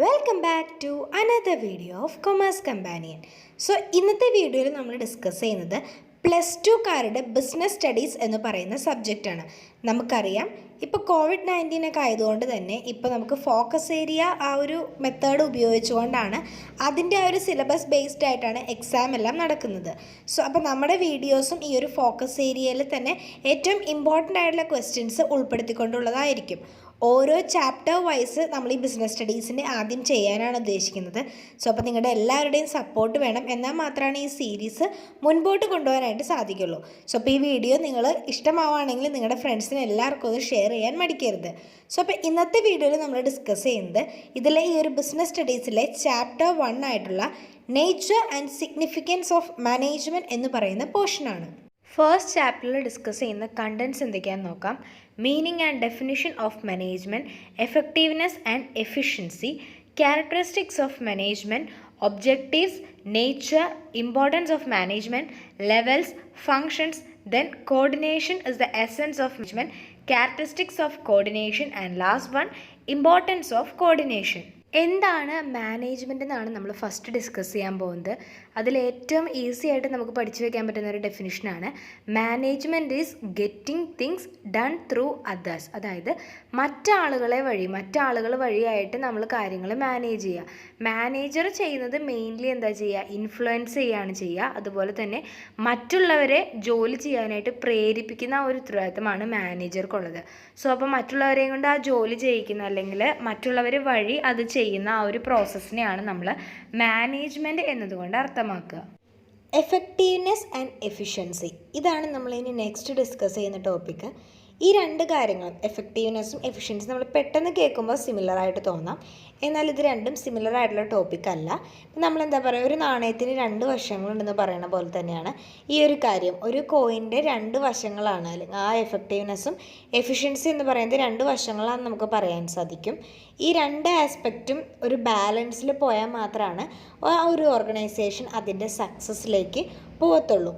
Welcome back to another video of commerce companion. ഇന്നത്തെ വീഡിയോയിൽ നമ്മൾ ഡിസ്കസ് ചെയ്യുന്നത് +2കാരുടെ ബിസിനസ് സ്റ്റഡീസ് എന്ന് പറയുന്ന സബ്ജക്റ്റാണ്. നമുക്കറിയാം ഇപ്പോൾ COVID-19 ഒക്കെ ആയതുകൊണ്ട് തന്നെ ഇപ്പോൾ നമുക്ക് ഫോക്കസ് ഏരിയ ആ ഒരു മെത്തേഡ് ഉപയോഗിച്ചുകൊണ്ടാണ് അതിൻ്റെ ആ ഒരു സിലബസ് ബേസ്ഡ് ആയിട്ടാണ് എക്സാം എല്ലാം നടക്കുന്നത്. അപ്പോൾ നമ്മുടെ വീഡിയോസും ഈ ഒരു ഫോക്കസ് ഏരിയയിൽ തന്നെ ഏറ്റവും ഇമ്പോർട്ടൻ്റ് ആയിട്ടുള്ള ക്വസ്റ്റ്യൻസ് ഉൾപ്പെടുത്തിക്കൊണ്ടുള്ളതായിരിക്കും. ഓരോ ചാപ്റ്റർ വൈസ് നമ്മൾ ഈ ബിസിനസ് സ്റ്റഡീസിൻ്റെ ആദ്യം ചെയ്യാനാണ് ഉദ്ദേശിക്കുന്നത്. അപ്പോൾ നിങ്ങളുടെ എല്ലാവരുടെയും സപ്പോർട്ട് വേണം, എന്നാൽ മാത്രമാണ് ഈ സീരീസ് മുൻപോട്ട് കൊണ്ടുപോകാനായിട്ട് സാധിക്കുള്ളൂ. അപ്പോൾ ഈ വീഡിയോ നിങ്ങൾ ഇഷ്ടമാവുകയാണെങ്കിൽ നിങ്ങളുടെ ഫ്രണ്ട്സിന് എല്ലാവർക്കും അത് ഷെയർ ചെയ്യാൻ മടിക്കരുത്. അപ്പോൾ ഇന്നത്തെ വീഡിയോയിൽ നമ്മൾ ഡിസ്കസ് ചെയ്യുന്നത് ഇതിലെ ഈ ഒരു ബിസിനസ് സ്റ്റഡീസിലെ ചാപ്റ്റർ 1 ആയിട്ടുള്ള nature and significance of management എന്ന് പറയുന്ന പോർഷനാണ്. ഫസ്റ്റ് ചാപ്റ്ററിൽ ഡിസ്കസ് ചെയ്യുന്ന കണ്ടൻസ് എന്തൊക്കെയാണെന്ന് നോക്കാം. Meaning and definition of management, effectiveness and efficiency, characteristics of management, objectives, nature, importance of management, levels, functions, then coordination is the essence of management, characteristics of coordination, and last one, importance of coordination. എന്താണ് management എന്നാണ് നമ്മൾ first discuss ചെയ്യാൻ പോകുന്നത്. അതിൽ ഏറ്റവും easy ആയിട്ട് നമുക്ക് പഠിച്ചു വയ്ക്കാൻ പറ്റുന്ന ഒരു ഡെഫിനിഷനാണ് management is getting things done through others. അതായത് മറ്റാളുകൾ വഴിയായിട്ട് നമ്മൾ കാര്യങ്ങൾ മാനേജ് ചെയ്യുക. മാനേജർ ചെയ്യുന്നത് മെയിൻലി എന്താ ചെയ്യുക, ഇൻഫ്ലുവൻസ് ചെയ്യുകയാണ് ചെയ്യുക. അതുപോലെ തന്നെ മറ്റുള്ളവരെ ജോലി ചെയ്യാനായിട്ട് പ്രേരിപ്പിക്കുന്ന ആ ഒരു ഉത്തരവാദിത്തമാണ് മാനേജർക്കുള്ളത്. അപ്പോൾ മറ്റുള്ളവരെയും കൊണ്ട് ആ ജോലി ചെയ്യിക്കുന്ന അല്ലെങ്കിൽ മറ്റുള്ളവർ വഴി അത് ചെയ്യുന്ന ആ ഒരു പ്രോസസ്സിനെയാണ് നമ്മൾ മാനേജ്മെൻറ്റ് എന്നതുകൊണ്ട് അർത്ഥമാക്കുക. എഫക്റ്റീവ്നെസ് ആൻഡ് എഫിഷ്യൻസി, ഇതാണ് നമ്മളിനി നെക്സ്റ്റ് ഡിസ്കസ് ചെയ്യുന്ന ടോപ്പിക്ക്. ഈ രണ്ട് കാര്യങ്ങളും എഫക്റ്റീവ്നെസ്സും എഫിഷ്യൻസിയും നമ്മൾ പെട്ടെന്ന് കേൾക്കുമ്പോൾ സിമിലറായിട്ട് തോന്നാം, എന്നാൽ ഇത് രണ്ടും സിമിലർ ആയിട്ടുള്ള ടോപ്പിക്കല്ല. നമ്മളെന്താ പറയുക, ഒരു നാണയത്തിന് 2 വശങ്ങളുണ്ടെന്ന് പറയുന്ന പോലെ തന്നെയാണ് ഈ ഒരു കാര്യം. ഒരു കോയിൻ്റെ 2 വശങ്ങളാണ്, അല്ലെങ്കിൽ ആ എഫക്റ്റീവ്നെസ്സും എഫിഷ്യൻസി എന്ന് പറയുന്നത് 2 വശങ്ങളാണെന്ന് നമുക്ക് പറയാൻ സാധിക്കും. ഈ 2 ആസ്പെക്റ്റും ഒരു ബാലൻസിൽ പോയാൽ മാത്രമാണ് ആ ഒരു ഓർഗനൈസേഷൻ അതിൻ്റെ സക്സസ്സിലേക്ക് പോകത്തുള്ളൂ.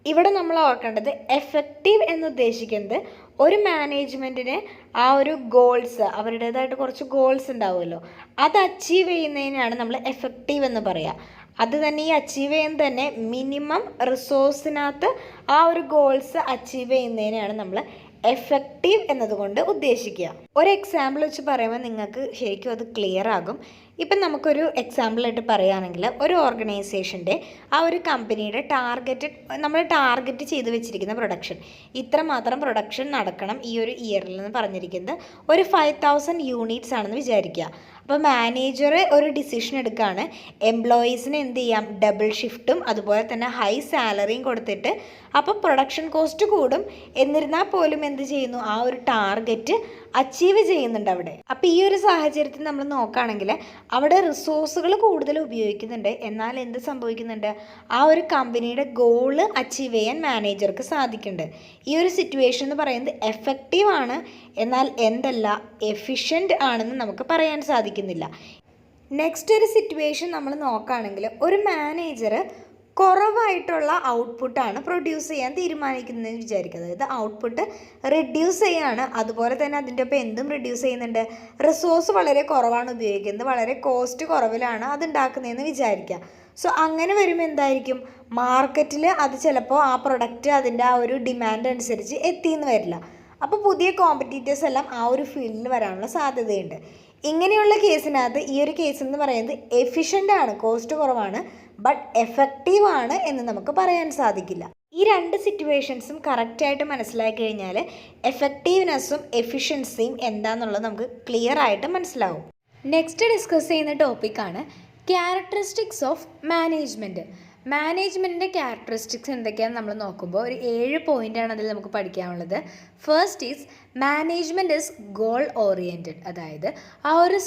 ഇവിടെ നമ്മൾ ഓർക്കേണ്ടത് എഫക്റ്റീവ് എന്നുദ്ദേശിക്കുന്നത് ഒരു മാനേജ്മെൻറ്റിന് ആ ഒരു ഗോൾസ്, അവരുടേതായിട്ട് കുറച്ച് ഗോൾസ് ഉണ്ടാവുമല്ലോ, അത് അച്ചീവ് ചെയ്യുന്നതിനാണ് നമ്മൾ എഫക്റ്റീവ് എന്ന് പറയുക. അത് തന്നെ ഈ അച്ചീവ് ചെയ്യുന്നത് തന്നെ മിനിമം റിസോഴ്സിനകത്ത് ആ ഒരു ഗോൾസ് അച്ചീവ് ചെയ്യുന്നതിനാണ് നമ്മൾ എഫക്റ്റീവ് എന്നതുകൊണ്ട് ഉദ്ദേശിക്കുക. ഒരു എക്സാമ്പിൾ വെച്ച് പറയുമ്പോൾ നിങ്ങൾക്ക് ശരിക്കും അത് ക്ലിയർ ആകും. ഇപ്പം നമുക്കൊരു എക്സാമ്പിളായിട്ട് പറയുകയാണെങ്കിൽ ഒരു ഓർഗനൈസേഷൻ്റെ ആ ഒരു കമ്പനിയുടെ നമ്മൾ ടാർഗറ്റ് ചെയ്ത് വെച്ചിരിക്കുന്ന പ്രൊഡക്ഷൻ, ഇത്രമാത്രം പ്രൊഡക്ഷൻ നടക്കണം ഈ ഒരു ഇയറിൽ എന്ന് പറഞ്ഞിരിക്കുന്നത് ഒരു 5000 യൂണിറ്റ്സ് ആണെന്ന് വിചാരിക്കുക. അപ്പോൾ മാനേജർ ഒരു ഡിസിഷൻ എടുക്കുകയാണ്, എംപ്ലോയീസിന് എന്ത് ചെയ്യാം, ഡബിൾ ഷിഫ്റ്റും അതുപോലെ തന്നെ ഹൈ സാലറിയും കൊടുത്തിട്ട്, അപ്പോൾ പ്രൊഡക്ഷൻ കോസ്റ്റ് കൂടും, എന്നിരുന്നാൽ പോലും എന്ത് ചെയ്യുന്നു, ആ ഒരു ടാർഗറ്റ് അച്ചീവ് ചെയ്യുന്നുണ്ട് അവിടെ. അപ്പോൾ ഈ ഒരു സാഹചര്യത്തിൽ നമ്മൾ നോക്കുകയാണെങ്കിൽ അവിടെ റിസോഴ്സുകൾ കൂടുതൽ ഉപയോഗിക്കുന്നുണ്ട്, എന്നാൽ എന്ത് സംഭവിക്കുന്നുണ്ട്, ആ ഒരു കമ്പനിയുടെ ഗോള് അച്ചീവ് ചെയ്യാൻ മാനേജർക്ക് സാധിക്കുന്നുണ്ട്. ഈ ഒരു സിറ്റുവേഷൻ എന്ന് പറയുന്നത് എഫക്റ്റീവ് ആണ്, എന്നാൽ എന്തല്ല, എഫിഷ്യൻ്റ് ആണെന്ന് നമുക്ക് പറയാൻ സാധിക്കുന്നില്ല. നെക്സ്റ്റ് ഒരു സിറ്റുവേഷൻ നമ്മൾ നോക്കുകയാണെങ്കിൽ ഒരു മാനേജർ കുറവായിട്ടുള്ള ഔട്ട്പുട്ടാണ് പ്രൊഡ്യൂസ് ചെയ്യാൻ തീരുമാനിക്കുന്നതെന്ന് വിചാരിക്കുക. അതായത് ഔട്ട്പുട്ട് റിഡ്യൂസ് ചെയ്യാണ്, അതുപോലെ തന്നെ അതിൻ്റെ ഒപ്പം എന്തും റിഡ്യൂസ് ചെയ്യുന്നുണ്ട്, റിസോഴ്സ് വളരെ കുറവാണ് ഉപയോഗിക്കുന്നത്, വളരെ കോസ്റ്റ് കുറവിലാണ് അത് ഉണ്ടാക്കുന്നതെന്ന് വിചാരിക്കുക. അങ്ങനെ വരുമ്പോൾ എന്തായിരിക്കും, മാർക്കറ്റിൽ അത് ചിലപ്പോൾ ആ പ്രൊഡക്റ്റ് അതിൻ്റെ ആ ഒരു ഡിമാൻഡ് അനുസരിച്ച് എത്തിയെന്ന് വരില്ല. അപ്പോൾ പുതിയ കോമ്പറ്റീറ്റേഴ്സ് എല്ലാം ആ ഒരു ഫീൽഡിൽ വരാനുള്ള സാധ്യതയുണ്ട്. ഇങ്ങനെയുള്ള കേസിനകത്ത് ഈ ഒരു കേസ് എന്ന് പറയുന്നത് എഫിഷ്യൻ്റ് ആണ്, കോസ്റ്റ് കുറവാണ്, ബട്ട് എഫക്റ്റീവ് ആണ് എന്ന് നമുക്ക് പറയാൻ സാധിക്കില്ല. ഈ 2 സിറ്റുവേഷൻസും കറക്റ്റായിട്ട് മനസ്സിലാക്കി കഴിഞ്ഞാൽ എഫക്റ്റീവ്നെസ്സും എഫിഷ്യൻസിയും എന്താണെന്നുള്ളത് നമുക്ക് ക്ലിയർ ആയിട്ട് മനസ്സിലാവും. നെക്സ്റ്റ് ഡിസ്കസ് ചെയ്യുന്ന ടോപ്പിക്കാണ് ക്യാരക്ടറിസ്റ്റിക്സ് ഓഫ് മാനേജ്മെൻറ്റ്. മാനേജ്മെൻറ്റിൻ്റെ ക്യാരക്ടറിസ്റ്റിക്സ് എന്തൊക്കെയാണെന്ന് നമ്മൾ നോക്കുമ്പോൾ ഒരു 7 പോയിൻ്റാണ് അതിൽ നമുക്ക് പഠിക്കാനുള്ളത്. First is management is goal oriented. അതായത് ആ ഒരു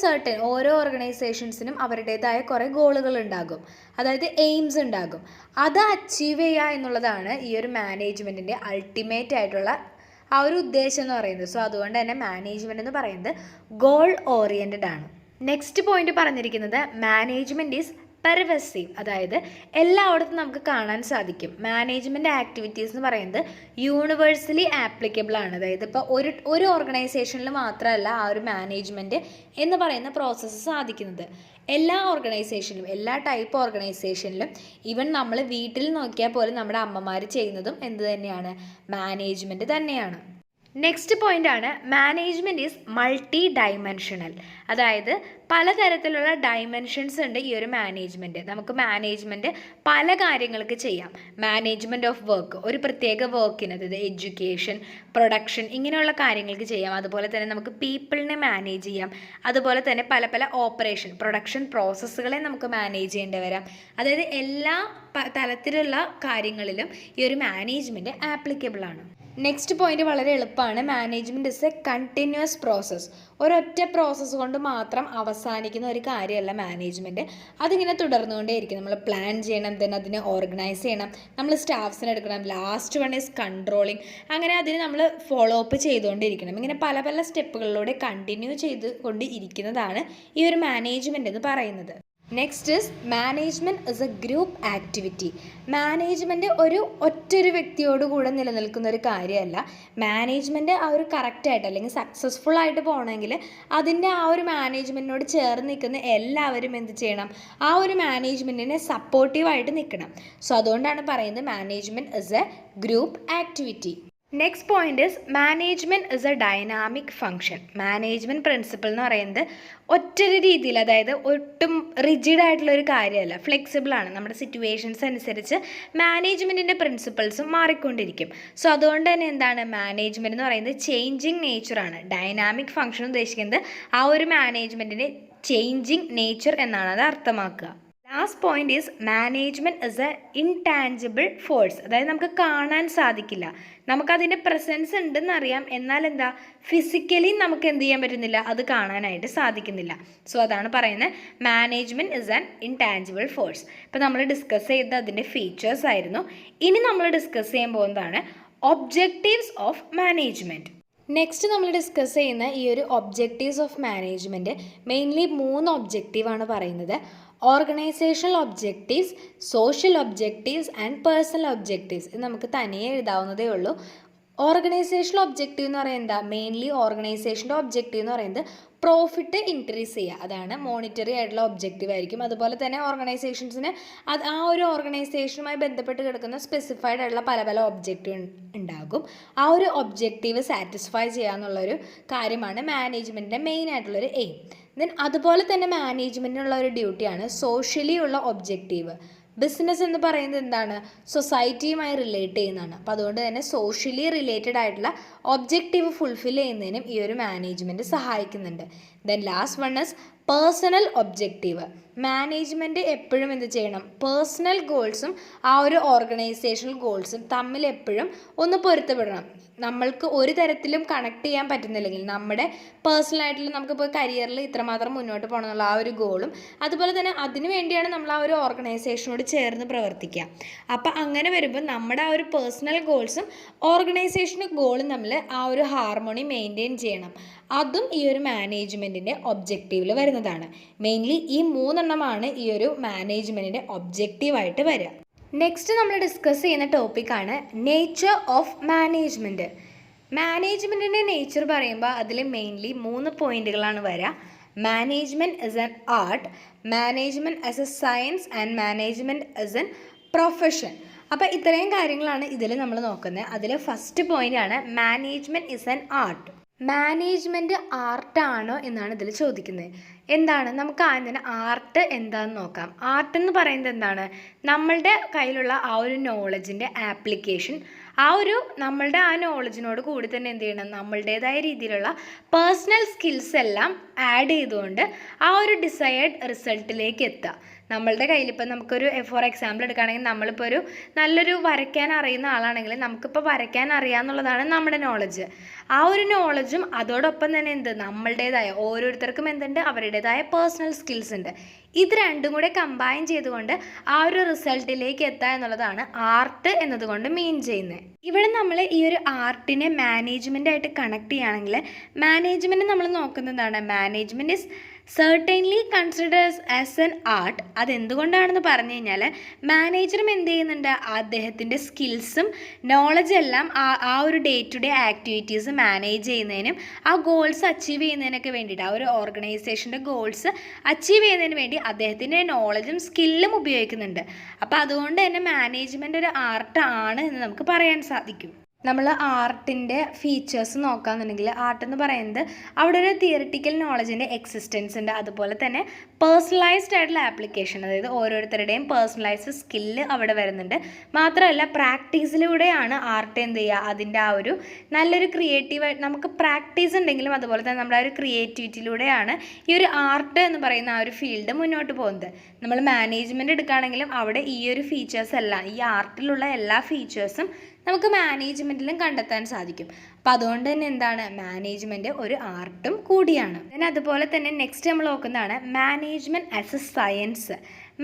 ഓരോ ഓർഗനൈസേഷൻസിനും അവരുടേതായ കുറേ ഗോളുകൾ ഉണ്ടാകും, അതായത് എയിംസ് ഉണ്ടാകും. അത് അച്ചീവ് ചെയ്യുക എന്നുള്ളതാണ് ഈ ഒരു മാനേജ്മെൻറ്റിൻ്റെ അൾട്ടിമേറ്റ് ആയിട്ടുള്ള ആ ഒരു ഉദ്ദേശം എന്ന് പറയുന്നത്. അതുകൊണ്ട് തന്നെ മാനേജ്മെൻറ്റ് എന്ന് പറയുന്നത് ഗോൾ ഓറിയൻറ്റഡ് ആണ്. നെക്സ്റ്റ് പോയിന്റ് പറഞ്ഞിരിക്കുന്നത് മാനേജ്മെൻറ്റ് ഈസ് പെർവസീവ്, അതായത് എല്ലായിടത്തും നമുക്ക് കാണാൻ സാധിക്കും. മാനേജ്മെൻറ്റ് ആക്ടിവിറ്റീസ് എന്ന് പറയുന്നത് യൂണിവേഴ്സലി ആപ്ലിക്കബിൾ ആണ്. അതായത് ഇപ്പോൾ ഒരു ഓർഗനൈസേഷനിൽ മാത്രമല്ല ആ ഒരു മാനേജ്മെൻറ്റ് എന്ന് പറയുന്ന പ്രോസസ്സ് സാധിക്കുന്നത്. എല്ലാ ഓർഗനൈസേഷനിലും, എല്ലാ ടൈപ്പ് ഓർഗനൈസേഷനിലും, ഈവൻ നമ്മൾ വീട്ടിൽ നോക്കിയാൽ പോലും നമ്മുടെ അമ്മമാർ ചെയ്യുന്നതും എന്ത് തന്നെയാണ്? മാനേജ്മെൻറ്റ് തന്നെയാണ്. നെക്സ്റ്റ് പോയിൻ്റാണ് മാനേജ്മെൻറ്റ് ഈസ് മൾട്ടി ഡൈമെൻഷണൽ. അതായത് പലതരത്തിലുള്ള ഡൈമെൻഷൻസ് ഉണ്ട് ഈ ഒരു മാനേജ്മെൻറ്റ്. നമുക്ക് മാനേജ്മെൻറ്റ് പല കാര്യങ്ങൾക്ക് ചെയ്യാം. മാനേജ്മെൻറ്റ് ഓഫ് വർക്ക്, ഒരു പ്രത്യേക വർക്കിന്, അതായത് എഡ്യൂക്കേഷൻ, പ്രൊഡക്ഷൻ, ഇങ്ങനെയുള്ള കാര്യങ്ങൾക്ക് ചെയ്യാം. അതുപോലെ തന്നെ നമുക്ക് പീപ്പിളിനെ മാനേജ് ചെയ്യാം. അതുപോലെ തന്നെ പല പല ഓപ്പറേഷൻ, പ്രൊഡക്ഷൻ പ്രോസസ്സുകളെ നമുക്ക് മാനേജ് ചെയ്യേണ്ടി വരാം. അതായത് എല്ലാ തലത്തിലുള്ള കാര്യങ്ങളിലും ഈ ഒരു മാനേജ്മെൻറ്റ് ആപ്ലിക്കബിൾ ആണ്. നെക്സ്റ്റ് പോയിന്റ് വളരെ എളുപ്പമാണ്. Management is A continuous process. ഒരൊറ്റ പ്രോസസ്സ് കൊണ്ട് മാത്രം അവസാനിക്കുന്ന ഒരു കാര്യമല്ല മാനേജ്മെൻറ്റ്. അതിങ്ങനെ തുടർന്നുകൊണ്ടേയിരിക്കും. നമ്മൾ പ്ലാൻ ചെയ്യണം, then അതിനെ ഓർഗനൈസ് ചെയ്യണം, നമ്മൾ സ്റ്റാഫ്സിനെ എടുക്കണം, ലാസ്റ്റ് വൺ ഈസ് കൺട്രോളിങ്. അങ്ങനെ അതിന് നമ്മൾ ഫോളോ അപ്പ് ചെയ്തുകൊണ്ടിരിക്കണം. ഇങ്ങനെ പല പല സ്റ്റെപ്പുകളിലൂടെ കണ്ടിന്യൂ ചെയ്തുകൊണ്ട് ഇരിക്കുന്നതാണ് ഈ ഒരു മാനേജ്മെൻറ്റ് എന്ന് പറയുന്നത്. Next is management is A group activity. Management ഒറ്റൊരു വ്യക്തിയോട് കൂടെ നിലനിൽക്കുന്ന ഒരു കാര്യമല്ല. മാനേജ്മെൻറ്റ് ആ ഒരു കറക്റ്റായിട്ട് അല്ലെങ്കിൽ സക്സസ്ഫുൾ ആയിട്ട് പോകണമെങ്കിൽ അതിൻ്റെ ആ ഒരു മാനേജ്മെൻറ്റിനോട് ചേർന്ന് നിൽക്കുന്ന എല്ലാവരും എന്ത് ചെയ്യണം? ആ ഒരു മാനേജ്മെൻറ്റിനെ സപ്പോർട്ടീവായിട്ട് നിൽക്കണം. സോ അതുകൊണ്ടാണ് പറയുന്നത് management is A group activity. Next point is management is A dynamic function. Management principle എന്ന് പറയുന്നത് ഒറ്റൊരു രീതിയിൽ, അതായത് ഒട്ടും റിജിഡ് ആയിട്ടുള്ള ഒരു കാര്യമല്ല, ഫ്ലെക്സിബിൾ ആണ്. നമ്മുടെ സിറ്റുവേഷൻസ് അനുസരിച്ച് മാനേജ്മെൻറ്റിൻ്റെ പ്രിൻസിപ്പിൾസും മാറിക്കൊണ്ടിരിക്കും. സോ അതുകൊണ്ട് തന്നെ എന്താണ് മാനേജ്മെൻറ്റ് എന്ന് പറയുന്നത് ചേഞ്ചിങ് നേച്ചറാണ്. ഡൈനാമിക് ഫങ്ഷൻ ഉദ്ദേശിക്കുന്നത് ആ ഒരു മാനേജ്മെൻറ്റിൻ്റെ ചേഞ്ചിങ് നേച്ചർ എന്നാണ് അത് അർത്ഥമാക്കുക. Last point is management is a intangible force. അതായത് നമുക്ക് കാണാൻ സാധിക്കില്ല, നമുക്കതിൻ്റെ പ്രസൻസ് ഉണ്ടെന്നറിയാം, എന്നാൽ എന്താ ഫിസിക്കലി നമുക്ക് എന്ത് ചെയ്യാൻ പറ്റുന്നില്ല, അത് കാണാനായിട്ട് സാധിക്കുന്നില്ല. സോ അതാണ് പറയുന്നത് management is an intangible force. ഇപ്പോൾ നമ്മൾ ഡിസ്കസ് ചെയ്ത അതിൻ്റെ ഫീച്ചേഴ്സ് ആയിരുന്നു. ഇനി നമ്മൾ ഡിസ്കസ് ചെയ്യാൻ പോകുന്നതാണ് ഒബ്ജക്റ്റീവ്സ് ഓഫ് മാനേജ്മെൻറ്റ്. നെക്സ്റ്റ് നമ്മൾ ഡിസ്കസ് ചെയ്യുന്ന ഈ ഒരു ഒബ്ജക്റ്റീവ്സ് ഓഫ് മാനേജ്മെൻറ്റ് മെയിൻലി 3 ഒബ്ജക്റ്റീവാണ് പറയുന്നത്. Organisational objectives, social objectives and personal objectives. ഇത് നമുക്ക് തനിയെ എഴുതാവുന്നതേ ഉള്ളൂ. ഓർഗനൈസേഷണൽ ഒബ്ജക്റ്റീവ് എന്ന് പറയുന്നത് എന്താ? മെയിൻലി ഓർഗനൈസേഷൻ്റെ ഒബ്ജക്റ്റീവ് എന്ന് പറയുന്നത് പ്രോഫിറ്റ് ഇൻക്രീസ് ചെയ്യുക, അതാണ് മോണിറ്ററി ആയിട്ടുള്ള ഒബ്ജക്റ്റീവ് ആയിരിക്കും. അതുപോലെ തന്നെ ഓർഗനൈസേഷൻസിന് ആ ഒരു ഓർഗനൈസേഷനുമായി ബന്ധപ്പെട്ട് കിടക്കുന്ന സ്പെസിഫൈഡ് ആയിട്ടുള്ള പല പല ഒബ്ജക്റ്റീവ് ഉണ്ടാകും. ആ ഒരു ഒബ്ജക്റ്റീവ് സാറ്റിസ്ഫൈ ചെയ്യുക എന്നുള്ളൊരു കാര്യമാണ് മാനേജ്മെൻറ്റിൻ്റെ മെയിൻ ആയിട്ടുള്ളൊരു എയിം. ദെൻ അതുപോലെ തന്നെ മാനേജ്മെൻറ്റിനുള്ള ഒരു ഡ്യൂട്ടിയാണ് സോഷ്യലി ഉള്ള ഒബ്ജക്റ്റീവ്. ബിസിനസ് എന്ന് പറയുന്നത് എന്താണ്? സൊസൈറ്റിയുമായി റിലേറ്റ് ചെയ്യുന്നതാണ്. അപ്പോൾ അതുകൊണ്ട് തന്നെ സോഷ്യലി റിലേറ്റഡ് ആയിട്ടുള്ള ഒബ്ജക്റ്റീവ് ഫുൾഫിൽ ചെയ്യുന്നതിനും ഈ ഒരു മാനേജ്മെൻറ്റ് സഹായിക്കുന്നുണ്ട്. Then last one is personal objective. Management എപ്പോഴും എന്ത് ചെയ്യണം? പേഴ്സണൽ ഗോൾസും ആ ഒരു ഓർഗനൈസേഷണൽ ഗോൾസും തമ്മിൽ എപ്പോഴും ഒന്ന് പൊരുത്തപ്പെടണം. നമ്മൾക്ക് ഒരു തരത്തിലും കണക്ട് ചെയ്യാൻ പറ്റുന്നില്ലെങ്കിൽ നമ്മുടെ പേഴ്സണലായിട്ടുള്ള നമുക്കിപ്പോൾ കരിയറിൽ ഇത്രമാത്രം മുന്നോട്ട് പോകണം എന്നുള്ള ആ ഒരു ഗോളും, അതുപോലെ തന്നെ അതിനു വേണ്ടിയാണ് നമ്മൾ ആ ഒരു ഓർഗനൈസേഷനോട് ചേർന്ന് പ്രവർത്തിക്കുക. അപ്പോൾ അങ്ങനെ വരുമ്പോൾ നമ്മുടെ ആ ഒരു പേഴ്സണൽ ഗോൾസും ഓർഗനൈസേഷൻ്റെ ഗോളും തമ്മിൽ ആ ഒരു ഹാർമോണി മെയിൻറ്റെയിൻ ചെയ്യണം. അതും ഈ ഒരു മാനേജ്മെൻറ്റിൻ്റെ ഒബ്ജക്റ്റീവിൽ വരുന്നതാണ്. മെയിൻലി ഈ 3 എണ്ണമാണ് ഈ ഒരു മാനേജ്മെൻറ്റിൻ്റെ ഒബ്ജക്റ്റീവായിട്ട് വരിക. നെക്സ്റ്റ് നമ്മൾ ഡിസ്കസ് ചെയ്യുന്ന ടോപ്പിക്കാണ് നേച്ചർ ഓഫ് മാനേജ്മെൻറ്റ്. മാനേജ്മെൻറ്റിൻ്റെ നേച്ചർ പറയുമ്പോൾ അതിൽ മെയിൻലി 3 പോയിന്റുകളാണ് വരിക. Management is an art, management as a science and management as an profession. അപ്പോൾ ഇത്രയും കാര്യങ്ങളാണ് ഇതിൽ നമ്മൾ നോക്കുന്നത്. അതിൽ ഫസ്റ്റ് പോയിൻ്റാണ് management is an art. Management ആർട്ടാണോ എന്നാണ് ഇതിൽ ചോദിക്കുന്നത്. എന്താണ്? നമുക്ക് ആദ്യം തന്നെ ആർട്ട് എന്താണെന്ന് നോക്കാം. ആർട്ട് എന്ന് പറയുന്നത് എന്താണ്? നമ്മളുടെ കയ്യിലുള്ള ആ ഒരു നോളജിൻ്റെ ആപ്ലിക്കേഷൻ, നമ്മളുടെ ആ നോളജിനോട് കൂടി തന്നെ എന്ത് ചെയ്യണം? നമ്മളുടേതായ രീതിയിലുള്ള പേഴ്സണൽ സ്കിൽസ് എല്ലാം ആഡ് ചെയ്തുകൊണ്ട് ആ ഒരു ഡിസൈർഡ് റിസൾട്ടിലേക്ക് എത്തുക. നമ്മളുടെ കയ്യിൽ ഇപ്പോൾ നമുക്കൊരു ഫോർ എക്സാമ്പിൾ എടുക്കുകയാണെങ്കിൽ നമ്മളിപ്പോൾ ഒരു നല്ലൊരു വരയ്ക്കാൻ അറിയുന്ന ആളാണെങ്കിൽ നമുക്കിപ്പോൾ വരയ്ക്കാൻ അറിയാമെന്നുള്ളതാണ് നമ്മുടെ നോളജ്. ആ ഒരു നോളജും അതോടൊപ്പം തന്നെ നമ്മളുടേതായ ഓരോരുത്തർക്കും എന്തുണ്ട്? അവരുടേതായ പേഴ്സണൽ സ്കിൽസ് ഉണ്ട്. ഇത് രണ്ടും കൂടെ കമ്പൈൻ ചെയ്തുകൊണ്ട് ആ ഒരു റിസൾട്ടിലേക്ക് എത്തുക എന്നുള്ളതാണ് ആർട്ട് എന്നതുകൊണ്ട് മീൻ ചെയ്യുന്നത്. ഇവിടെ നമ്മൾ ഈ ഒരു ആർട്ടിനെ മാനേജ്മെൻറ്റായിട്ട് കണക്ട് ചെയ്യുകയാണെങ്കിൽ മാനേജ്മെൻറ്റ് നമ്മൾ നോക്കുന്നതാണ് management is certainly considers as an art. അതെന്തുകൊണ്ടാണെന്ന് പറഞ്ഞു കഴിഞ്ഞാൽ മാനേജറും എന്ത് ചെയ്യുന്നുണ്ട്, അദ്ദേഹത്തിൻ്റെ സ്കിൽസും നോളജ് എല്ലാം ആ ഒരു day to day activities manage ചെയ്യുന്നതിനും ആ ഗോൾസ് അച്ചീവ് ചെയ്യുന്നതിനൊക്കെ വേണ്ടിയിട്ട്, ആ ഒരു ഓർഗനൈസേഷൻ്റെ ഗോൾസ് അച്ചീവ് ചെയ്യുന്നതിന് വേണ്ടി അദ്ദേഹത്തിൻ്റെ നോളജും സ്കില്ലും ഉപയോഗിക്കുന്നുണ്ട്. അപ്പോൾ അതുകൊണ്ട് തന്നെ മാനേജ്മെൻ്റ് ഒരു ആർട്ടാണ് എന്ന് നമുക്ക് പറയാൻ സാധിക്കും. നമ്മൾ ആർട്ടിൻ്റെ ഫീച്ചേഴ്സ് നോക്കുകയാണെന്നുണ്ടെങ്കിൽ ആർട്ട് എന്ന് പറയുന്നത് അവിടെ ഒരു തിയറിറ്റിക്കൽ നോളജിൻ്റെ എക്സിസ്റ്റൻസ് ഉണ്ട്, അതുപോലെ തന്നെ പേഴ്സണലൈസ്ഡ് ആയിട്ടുള്ള ആപ്ലിക്കേഷൻ, അതായത് ഓരോരുത്തരുടെയും പേഴ്സണലൈസ്ഡ് സ്കില്ല് അവിടെ വരുന്നുണ്ട്. മാത്രമല്ല പ്രാക്ടീസിലൂടെയാണ് ആർട്ട് എന്ത് ചെയ്യുക, അതിൻ്റെ ആ ഒരു നല്ലൊരു ക്രിയേറ്റീവായിട്ട് നമുക്ക് പ്രാക്ടീസ് ഉണ്ടെങ്കിലും അതുപോലെ തന്നെ നമ്മുടെ ആ ഒരു ക്രിയേറ്റിവിറ്റിയിലൂടെയാണ് ഈ ഒരു ആർട്ട് എന്ന് പറയുന്ന ആ ഒരു ഫീൽഡ് മുന്നോട്ട് പോകുന്നത്. നമ്മൾ മാനേജ്മെൻറ്റ് എടുക്കുകയാണെങ്കിലും അവിടെ ഈ ഒരു ഫീച്ചേഴ്സ് എല്ലാം, ഈ ആർട്ടിലുള്ള എല്ലാ ഫീച്ചേഴ്സും നമുക്ക് മാനേജ്മെൻറ്റിലും കണ്ടെത്താൻ സാധിക്കും. അപ്പോൾ അതുകൊണ്ട് തന്നെ എന്താണ്, മാനേജ്മെൻറ്റ് ഒരു ആർട്ടും കൂടിയാണ്. പിന്നെ അതുപോലെ തന്നെ നെക്സ്റ്റ് നമ്മൾ നോക്കുന്നതാണ് management as a science.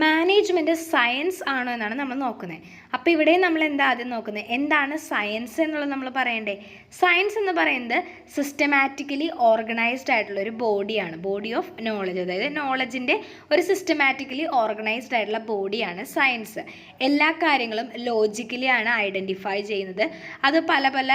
Management science ആണോ എന്നാണ് നമ്മൾ നോക്കുന്നത്. അപ്പോൾ ഇവിടെ നമ്മൾ എന്താ ആദ്യം നോക്കുന്നത്, എന്താണ് സയൻസ് എന്നുള്ളത് നമ്മൾ പറയണ്ടേ. സയൻസ് എന്ന് പറയുന്നത് സിസ്റ്റമാറ്റിക്കലി ഓർഗനൈസ്ഡ് ആയിട്ടുള്ള ഒരു ബോഡിയാണ്, ബോഡി ഓഫ് നോളജ്, അതായത് നോളജിൻ്റെ ഒരു സിസ്റ്റമാറ്റിക്കലി ഓർഗനൈസ്ഡ് ആയിട്ടുള്ള ബോഡിയാണ് സയൻസ്. എല്ലാ കാര്യങ്ങളും ലോജിക്കലി ആണ് ഐഡൻറ്റിഫൈ ചെയ്യുന്നത്. അത് പല പല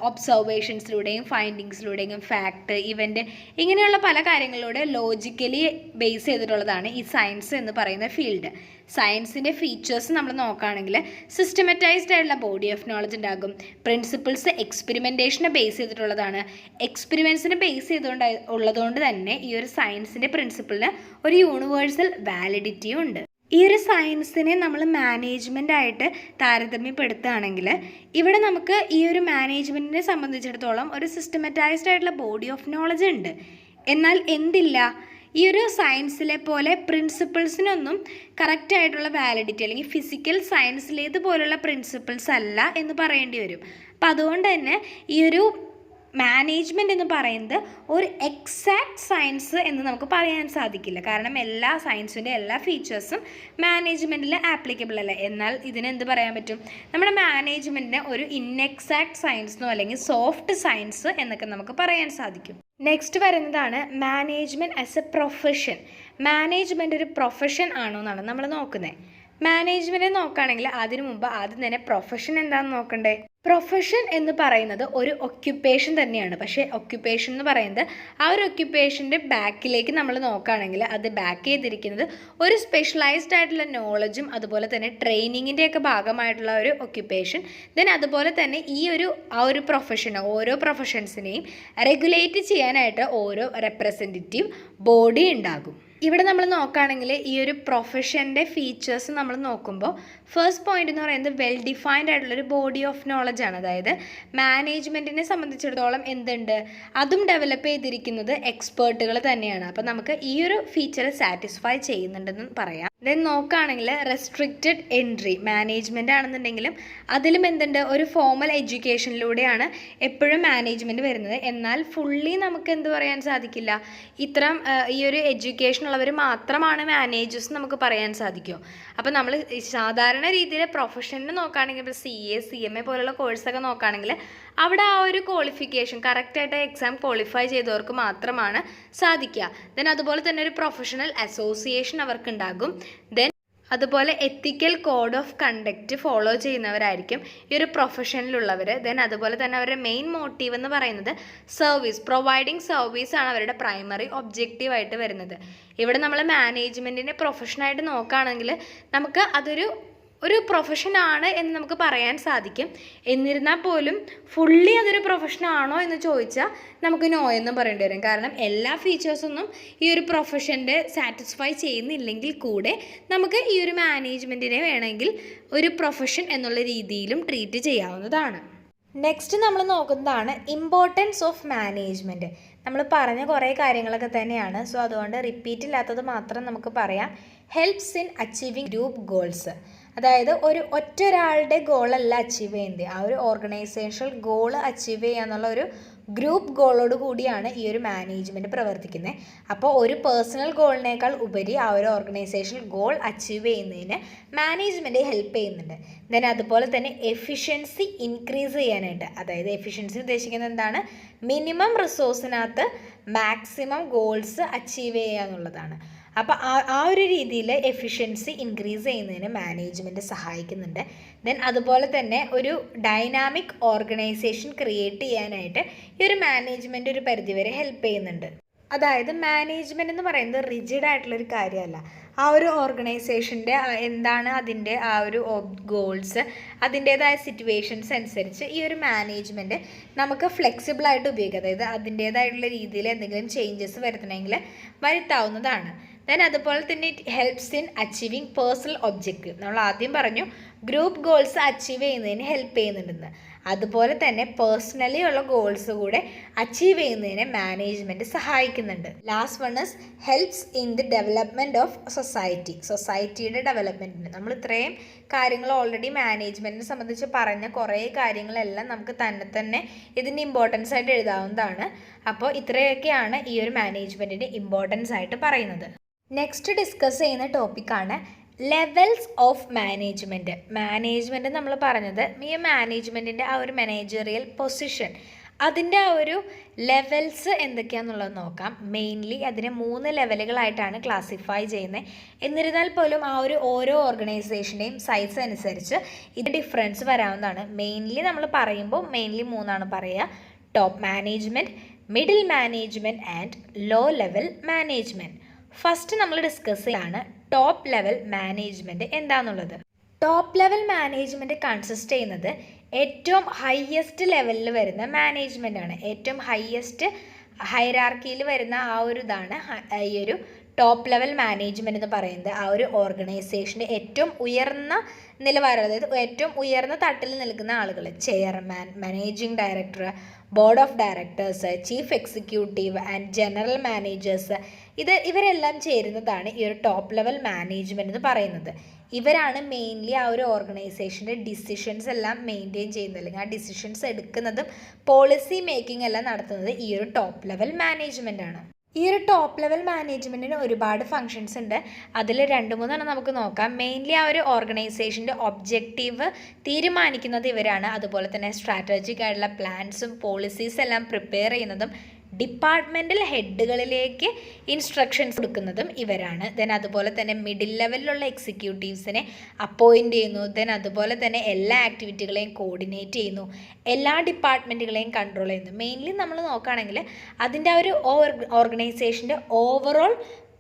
ഒബ്സർവേഷൻസിലൂടെയും ഫൈൻഡിങ്സിലൂടെയും ഫാക്ട്, ഇവൻ്റ്, ഇങ്ങനെയുള്ള പല കാര്യങ്ങളിലൂടെ ലോജിക്കലി ബേസ് ചെയ്തിട്ടുള്ളതാണ് ഈ സയൻസ് എന്ന് പറയുന്ന ഫീൽഡ്. സയൻസിൻ്റെ ഫീച്ചേഴ്സ് നമ്മൾ നോക്കുകയാണെങ്കിൽ സിസ്റ്റമറ്റൈസ്ഡ് ആയിട്ടുള്ള ബോഡി ഓഫ് നോളജ് ഉണ്ടാകും. പ്രിൻസിപ്പിൾസ് എക്സ്പെരിമെൻറ്റേഷനെ ബേസ് ചെയ്തിട്ടുള്ളതാണ്. എക്സ്പെരിമെൻറ്റ്സിനെ ബേസ് ഉള്ളതുകൊണ്ട് തന്നെ ഈ ഒരു സയൻസിൻ്റെ പ്രിൻസിപ്പിളിന് ഒരു യൂണിവേഴ്സൽ വാലിഡിറ്റിയും ഉണ്ട്. ഈ ഒരു സയൻസിനെ നമ്മൾ മാനേജ്മെൻ്റ് ആയിട്ട് താരതമ്യപ്പെടുത്തുകയാണെങ്കിൽ ഇവിടെ നമുക്ക് ഈ ഒരു മാനേജ്മെൻറ്റിനെ സംബന്ധിച്ചിടത്തോളം ഒരു സിസ്റ്റമറ്റൈസ്ഡ് ആയിട്ടുള്ള ബോഡി ഓഫ് നോളജ് ഉണ്ട്. എന്നാൽ എന്തില്ല, ഈ ഒരു സയൻസിലെ പോലെ പ്രിൻസിപ്പിൾസിനൊന്നും കറക്റ്റായിട്ടുള്ള വാലിഡിറ്റി, അല്ലെങ്കിൽ ഫിസിക്കൽ സയൻസിലേതുപോലുള്ള പ്രിൻസിപ്പിൾസ് അല്ല എന്ന് പറയേണ്ടി വരും. അപ്പം അതുകൊണ്ട് തന്നെ ഈ ഒരു മാനേജ്മെൻറ്റ് എന്ന് പറയുന്നത് ഒരു എക്സാക്ട് സയൻസ് എന്ന് നമുക്ക് പറയാൻ സാധിക്കില്ല. കാരണം എല്ലാ സയൻസിൻ്റെ എല്ലാ ഫീച്ചേഴ്സും മാനേജ്മെൻറ്റിൽ ആപ്ലിക്കബിൾ അല്ല. എന്നാൽ ഇതിനെന്ത് പറയാൻ പറ്റും, നമ്മുടെ മാനേജ്മെൻറ്റിനെ ഒരു ഇൻഎക്സാക്ട് സയൻസെന്നോ അല്ലെങ്കിൽ സോഫ്റ്റ് സയൻസ് എന്നൊക്കെ നമുക്ക് പറയാൻ സാധിക്കും. നെക്സ്റ്റ് വരുന്നതാണ് management as A profession. Management ഒരു പ്രൊഫഷൻ ആണോ എന്നാണ് നമ്മൾ നോക്കുന്നത്. മാനേജ്മെൻറ്റ് നോക്കുകയാണെങ്കിൽ അതിനു മുമ്പ് ആദ്യം തന്നെ പ്രൊഫഷൻ എന്താണെന്ന് നോക്കണ്ടേ. പ്രൊഫഷൻ എന്ന് പറയുന്നത് ഒരു ഒക്യുപ്പേഷൻ തന്നെയാണ്. പക്ഷേ ഒക്യുപ്പേഷൻ എന്ന് പറയുന്നത് ആ ഒരു ഒക്യുപ്പേഷൻ്റെ ബാക്കിലേക്ക് നമ്മൾ നോക്കുകയാണെങ്കിൽ അത് ബാക്ക് ചെയ്തിരിക്കുന്നത് ഒരു സ്പെഷ്യലൈസ്ഡ് ആയിട്ടുള്ള നോളജും അതുപോലെ തന്നെ ട്രെയിനിങ്ങിൻ്റെയൊക്കെ ഭാഗമായിട്ടുള്ള ഒരു ഒക്യുപ്പേഷൻ. ദെൻ അതുപോലെ തന്നെ ആ ഒരു പ്രൊഫഷന്, ഓരോ പ്രൊഫഷൻസിനെയും റെഗുലേറ്റ് ചെയ്യാനായിട്ട് ഓരോ റെപ്രസെൻറ്റേറ്റീവ് ബോഡി ഉണ്ടാകും. ഇവിടെ നമ്മൾ നോക്കുകയാണെങ്കിൽ ഈ ഒരു പ്രൊഫഷൻ്റെ ഫീച്ചേഴ്സ് നമ്മൾ നോക്കുമ്പോൾ ഫസ്റ്റ് പോയിന്റ് എന്ന് പറയുന്നത് വെൽ ഡിഫൈൻഡ് ആയിട്ടുള്ളൊരു ബോഡി ഓഫ് നോളജ് ആണ്. അതായത് മാനേജ്മെൻറ്റിനെ സംബന്ധിച്ചിടത്തോളം എന്തുണ്ട്, അതും ഡെവലപ്പ് ചെയ്തിരിക്കുന്നത് എക്സ്പേർട്ടുകൾ തന്നെയാണ്. അപ്പോൾ നമുക്ക് ഈ ഒരു ഫീച്ചർ സാറ്റിസ്ഫൈ ചെയ്യുന്നുണ്ടെന്ന് പറയാം. ദെൻ നോക്കുകയാണെങ്കിൽ റെസ്ട്രിക്റ്റഡ് എൻട്രി മാനേജ്മെൻ്റ് ആണെന്നുണ്ടെങ്കിലും അതിലും എന്തുണ്ട്, ഒരു ഫോമൽ എഡ്യൂക്കേഷനിലൂടെയാണ് എപ്പോഴും മാനേജ്മെൻറ്റ് വരുന്നത്. എന്നാൽ ഫുള്ളി നമുക്ക് എന്ത് പറയാൻ സാധിക്കില്ല, ഇത്തരം ഈ ഒരു എഡ്യൂക്കേഷൻ ഉള്ളവർ മാത്രമാണ് മാനേജേഴ്സ് നമുക്ക് പറയാൻ സാധിക്കുമോ. അപ്പോൾ നമ്മൾ സാധാരണ രീതിയിൽ പ്രൊഫഷനിൽ നോക്കുകയാണെങ്കിൽ ഇപ്പോൾ CA CMA പോലുള്ള കോഴ്സൊക്കെ നോക്കുകയാണെങ്കിൽ അവിടെ ആ ഒരു ക്വാളിഫിക്കേഷൻ കറക്റ്റായിട്ട് എക്സാം ക്വാളിഫൈ ചെയ്തവർക്ക് മാത്രമാണ് സാധിക്കുക. ദെൻ അതുപോലെ തന്നെ ഒരു പ്രൊഫഷണൽ അസോസിയേഷൻ അവർക്കുണ്ടാകും. ദെൻ അതുപോലെ എത്തിക്കൽ കോഡ് ഓഫ് കണ്ടക്റ്റ് ഫോളോ ചെയ്യുന്നവരായിരിക്കും ഈ ഒരു പ്രൊഫഷനിലുള്ളവർ. ദെൻ അതുപോലെ തന്നെ അവരുടെ മെയിൻ മോട്ടീവ് എന്ന് പറയുന്നത് സർവീസ്, പ്രൊവൈഡിങ് സർവീസ് ആണ് അവരുടെ പ്രൈമറി ഒബ്ജക്റ്റീവായിട്ട് വരുന്നത്. ഇവിടെ നമ്മൾ മാനേജ്മെൻറ്റിനെ പ്രൊഫഷനായിട്ട് നോക്കുകയാണെങ്കിൽ നമുക്ക് ഒരു പ്രൊഫഷനാണ് എന്ന് നമുക്ക് പറയാൻ സാധിക്കും. എന്നിരുന്നാൽ പോലും ഫുള്ളി അതൊരു പ്രൊഫഷനാണോ എന്ന് ചോദിച്ചാൽ നമുക്ക് നോ എന്നും പറയേണ്ടി വരും. കാരണം എല്ലാ ഫീച്ചേഴ്സൊന്നും ഈ ഒരു പ്രൊഫഷൻ്റെ സാറ്റിസ്ഫൈ ചെയ്യുന്നില്ലെങ്കിൽ കൂടെ നമുക്ക് ഈ ഒരു മാനേജ്മെൻറ്റിനെ വേണമെങ്കിൽ ഒരു പ്രൊഫഷൻ എന്നുള്ള രീതിയിലും ട്രീറ്റ് ചെയ്യാവുന്നതാണ്. നെക്സ്റ്റ് നമ്മൾ നോക്കുന്നതാണ് ഇമ്പോർട്ടൻസ് ഓഫ് മാനേജ്മെൻറ്റ്. നമ്മൾ പറഞ്ഞ കുറേ കാര്യങ്ങളൊക്കെ തന്നെയാണ്. സോ അതുകൊണ്ട് റിപ്പീറ്റ് ഇല്ലാത്തത് മാത്രം നമുക്ക് പറയാം. Helps in achieving group goals. അതായത് ഒറ്റൊരാളുടെ ഗോളല്ല അച്ചീവ് ചെയ്യുന്നത്, ആ ഒരു ഓർഗനൈസേഷണൽ ഗോൾ അച്ചീവ് ചെയ്യുക എന്നുള്ള ഒരു ഗ്രൂപ്പ് ഗോളോട് കൂടിയാണ് ഈ ഒരു മാനേജ്മെൻറ്റ് പ്രവർത്തിക്കുന്നത്. അപ്പോൾ ഒരു പേഴ്സണൽ ഗോളിനേക്കാൾ ഉപരി ആ ഒരു ഓർഗനൈസേഷണൽ ഗോൾ അച്ചീവ് ചെയ്യുന്നതിന് മാനേജ്മെൻറ്റ് ഹെൽപ്പ് ചെയ്യുന്നുണ്ട്. ദെൻ അതുപോലെ തന്നെ എഫിഷ്യൻസി ഇൻക്രീസ് ചെയ്യാനായിട്ട്, അതായത് എഫിഷ്യൻസി ഉദ്ദേശിക്കുന്നത് എന്താണ്, മിനിമം റിസോഴ്സിനകത്ത് മാക്സിമം ഗോൾസ് അച്ചീവ് ചെയ്യുക എന്നുള്ളതാണ്. അപ്പോൾ ആ ഒരു രീതിയിൽ എഫിഷ്യൻസി ഇൻക്രീസ് ചെയ്യുന്നതിന് മാനേജ്മെൻറ്റ് സഹായിക്കുന്നുണ്ട്. ദെൻ അതുപോലെ തന്നെ ഒരു ഡൈനാമിക് ഓർഗനൈസേഷൻ ക്രിയേറ്റ് ചെയ്യാനായിട്ട് ഈ ഒരു മാനേജ്മെൻറ്റ് ഒരു പരിധിവരെ ഹെൽപ്പ് ചെയ്യുന്നുണ്ട്. അതായത് മാനേജ്മെൻറ്റ് എന്ന് പറയുന്നത് റിജിഡ് ആയിട്ടുള്ളൊരു കാര്യമല്ല. ആ ഒരു ഓർഗനൈസേഷൻ്റെ എന്താണ് അതിൻ്റെ ആ ഒരു ഗോൾസ്, അതിൻ്റേതായ സിറ്റുവേഷൻസ് അനുസരിച്ച് ഈ ഒരു മാനേജ്മെൻറ്റ് നമുക്ക് ഫ്ലെക്സിബിളായിട്ട് ഉപയോഗിക്കാം. അതായത് അതിൻ്റേതായിട്ടുള്ള രീതിയിൽ എന്തെങ്കിലും ചേഞ്ചസ് വരുത്തണമെങ്കിൽ വരുത്താവുന്നതാണ്. ദെൻ അതുപോലെ തന്നെ it helps in achieving personal objective. നമ്മൾ ആദ്യം പറഞ്ഞു ഗ്രൂപ്പ് ഗോൾസ് അച്ചീവ് ചെയ്യുന്നതിന് ഹെൽപ്പ് ചെയ്യുന്നുണ്ടെന്ന്. അതുപോലെ തന്നെ പേഴ്സണലി ഉള്ള ഗോൾസ് കൂടെ അച്ചീവ് ചെയ്യുന്നതിന് മാനേജ്മെൻറ്റ് സഹായിക്കുന്നുണ്ട്. Last one is helps in the development of society. സൊസൈറ്റിയുടെ ഡെവലപ്മെൻറ്റിന് നമ്മൾ ഇത്രയും കാര്യങ്ങൾ ഓൾറെഡി മാനേജ്മെൻറ്റിനെ സംബന്ധിച്ച് പറഞ്ഞ കുറേ കാര്യങ്ങളെല്ലാം നമുക്ക് തന്നെ ഇതിൻ്റെ ഇമ്പോർട്ടൻസ് ആയിട്ട് എഴുതാവുന്നതാണ്. അപ്പോൾ ഇത്രയൊക്കെയാണ് ഈ ഒരു മാനേജ്മെൻറ്റിൻ്റെ ഇമ്പോർട്ടൻസ് ആയിട്ട് പറയുന്നത്. നെക്സ്റ്റ് ഡിസ്കസ് ചെയ്യുന്ന ടോപ്പിക്കാണ് ലെവൽസ് ഓഫ് മാനേജ്മെൻറ്റ്. മാനേജ്മെൻറ്റ് നമ്മൾ പറഞ്ഞത് ഈ മാനേജ്മെൻറ്റിൻ്റെ ആ ഒരു മാനേജറിയൽ പൊസിഷൻ, അതിൻ്റെ ആ ഒരു ലെവൽസ് എന്തൊക്കെയാണെന്നുള്ളത് നോക്കാം. മെയിൻലി അതിനെ 3 ലെവലുകളായിട്ടാണ് ക്ലാസിഫൈ ചെയ്യുന്നത്. എന്നിരുന്നാൽ പോലും ആ ഒരു ഓരോ ഓർഗനൈസേഷൻ്റെയും സൈസ് അനുസരിച്ച് ഇത് ഡിഫറൻസ് വരാവുന്നതാണ്. മെയിൻലി നമ്മൾ പറയുമ്പോൾ മെയിൻലി 3 പറയുക: top management, middle management and low level management. First നമ്മൾ ഡിസ്കസ് ചെയ്യാണ് ടോപ്പ് ലെവൽ മാനേജ്മെൻറ്റ് എന്താണെന്നുള്ളത്. ടോപ്പ് ലെവൽ മാനേജ്മെൻറ്റ് കൺസിസ്റ്റ് ചെയ്യുന്നത് ഏറ്റവും ഹയസ്റ്റ് ലെവലിൽ വരുന്ന മാനേജ്മെൻറ്റാണ്. ഏറ്റവും ഹയസ്റ്റ് ഹൈറാർക്കിയിൽ വരുന്ന ആ ഒരു ഇതാണ് ഈ ഒരു ടോപ്പ് ലെവൽ മാനേജ്മെൻറ്റ് എന്ന് പറയുന്നത്. ആ ഒരു ഓർഗനൈസേഷൻ്റെ ഏറ്റവും ഉയർന്ന നിലവാരം, അതായത് ഏറ്റവും ഉയർന്ന തട്ടിൽ നിൽക്കുന്ന ആളുകൾ, chairman, managing director, board of directors, chief executive and general managers, ഇവരെല്ലാം ചേരുന്നതാണ് ഈ ഒരു ടോപ്പ് ലെവൽ മാനേജ്മെൻറ്റ് എന്ന് പറയുന്നത്. ഇവരാണ് മെയിൻലി ആ ഒരു ഓർഗനൈസേഷൻ്റെ ഡിസിഷൻസ് എല്ലാം മെയിൻറ്റെയിൻ ചെയ്യുന്നത്, അല്ലെങ്കിൽ ആ ഡിസിഷൻസ് എടുക്കുന്നതും പോളിസി മേക്കിംഗ് എല്ലാം നടത്തുന്നത് ഈ ഒരു ടോപ്പ് ലെവൽ മാനേജ്മെൻ്റ് ആണ്. ഈ ഒരു ടോപ്പ് ലെവൽ മാനേജ്മെൻറ്റിന് ഒരുപാട് ഫങ്ഷൻസ് ഉണ്ട്. അതിൽ 2-3 നമുക്ക് നോക്കാം. മെയിൻലി ആ ഒരു ഓർഗനൈസേഷൻ്റെ ഒബ്ജക്റ്റീവ് തീരുമാനിക്കുന്നത് ഇവരാണ്. അതുപോലെ തന്നെ സ്ട്രാറ്റജിക് ആയിട്ടുള്ള പ്ലാൻസും പോളിസീസ് എല്ലാം പ്രിപ്പയർ ചെയ്യുന്നതും ഡിപ്പാർട്ട്മെൻറ്റൽ ഹെഡുകളിലേക്ക് ഇൻസ്ട്രക്ഷൻസ് കൊടുക്കുന്നതും ഇവരാണ്. ദെൻ അതുപോലെ തന്നെ മിഡിൽ ലെവലിലുള്ള എക്സിക്യൂട്ടീവ്സിനെ അപ്പോയിൻറ്റ് ചെയ്യുന്നു. ദെൻ അതുപോലെ തന്നെ എല്ലാ ആക്ടിവിറ്റികളെയും കോർഡിനേറ്റ് ചെയ്യുന്നു, എല്ലാ ഡിപ്പാർട്ട്മെൻറ്റുകളെയും കൺട്രോൾ ചെയ്യുന്നു. മെയിൻലി നമ്മൾ നോക്കുകയാണെങ്കിൽ അതിൻ്റെ ആ ഒരു ഓർഗനൈസേഷൻ്റെ ഓവറോൾ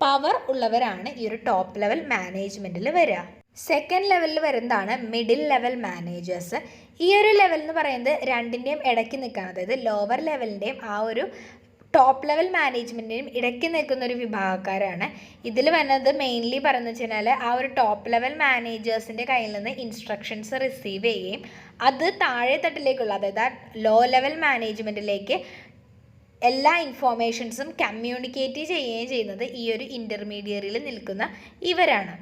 പവർ ഉള്ളവരാണ് ഈ ഒരു ടോപ്പ് ലെവൽ മാനേജ്മെൻറ്റിൽ വരിക. സെക്കൻഡ് ലെവലിൽ വരുന്നതാണ് മിഡിൽ ലെവൽ മാനേജേഴ്സ്. ഈ ഒരു ലെവൽ എന്ന് പറയുന്നത് രണ്ടിൻ്റെയും ഇടയ്ക്ക് നിൽക്കുകയാണ്. അതായത് ലോവർ ലെവലിൻ്റെയും ആ ഒരു ടോപ്പ് ലെവൽ മാനേജ്മെൻറ്റിനും ഇടയ്ക്ക് നിൽക്കുന്ന ഒരു വിഭാഗക്കാരാണ്. ഇതിൽ വരുന്നത് മെയിൻലി പറയുന്നത് വെച്ച് കഴിഞ്ഞാൽ ആ ഒരു ടോപ്പ് ലെവൽ മാനേജേഴ്സിൻ്റെ കയ്യിൽ നിന്ന് ഇൻസ്ട്രക്ഷൻസ് റിസീവ് ചെയ്യുകയും അത് താഴെ തട്ടിലേക്കുള്ള, അതായത് ആ ലോ ലെവൽ മാനേജ്മെൻറ്റിലേക്ക് എല്ലാ ഇൻഫോർമേഷൻസും കമ്മ്യൂണിക്കേറ്റ് ചെയ്യുകയും ചെയ്യുന്നത് ഈ ഒരു ഇൻ്റർമീഡിയറിയിൽ നിൽക്കുന്ന ഇവരാണ്.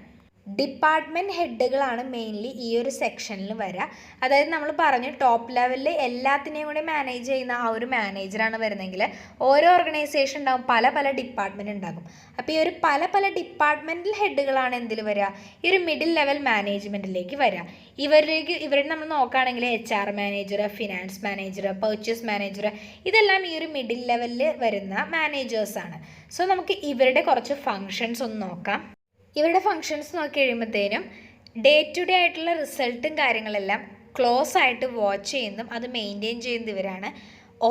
ഡിപ്പാർട്ട്മെൻറ്റ് ഹെഡുകളാണ് മെയിൻലി ഈ ഒരു സെക്ഷനിൽ വരിക. അതായത് നമ്മൾ പറഞ്ഞു ടോപ്പ് ലെവലിൽ എല്ലാത്തിനെയും കൂടി മാനേജ് ചെയ്യുന്ന ആ ഒരു മാനേജറാണ് വരുന്നതെങ്കിൽ ഓരോ ഓർഗനൈസേഷൻ ഉണ്ടാകും, പല ഡിപ്പാർട്ട്മെൻറ്റ് ഉണ്ടാകും. അപ്പോൾ ഈ ഒരു പല ഡിപ്പാർട്ട്മെൻറ്റൽ ഹെഡുകളാണ് എന്തിൽ വരിക, ഈ ഒരു മിഡിൽ ലെവൽ മാനേജ്മെൻറ്റിലേക്ക് വരിക. ഇവരെ നമ്മൾ നോക്കുകയാണെങ്കിൽ HR manager, finance manager, purchase manager, ഇതെല്ലാം ഈ ഒരു മിഡിൽ ലെവലിൽ വരുന്ന മാനേജേഴ്സാണ്. സോ നമുക്ക് ഇവരുടെ കുറച്ച് ഫങ്ഷൻസ് ഒന്ന് നോക്കാം. ഇവരുടെ ഫങ്ഷൻസ് നോക്കി കഴിയുമ്പോഴത്തേനും ഡേ ടു ഡേ ആയിട്ടുള്ള റിസൾട്ടും കാര്യങ്ങളെല്ലാം ക്ലോസ് ആയിട്ട് വാച്ച് ചെയ്യുന്നതും അത് മെയിൻറ്റെയിൻ ചെയ്യുന്നത് ഇവരാണ്.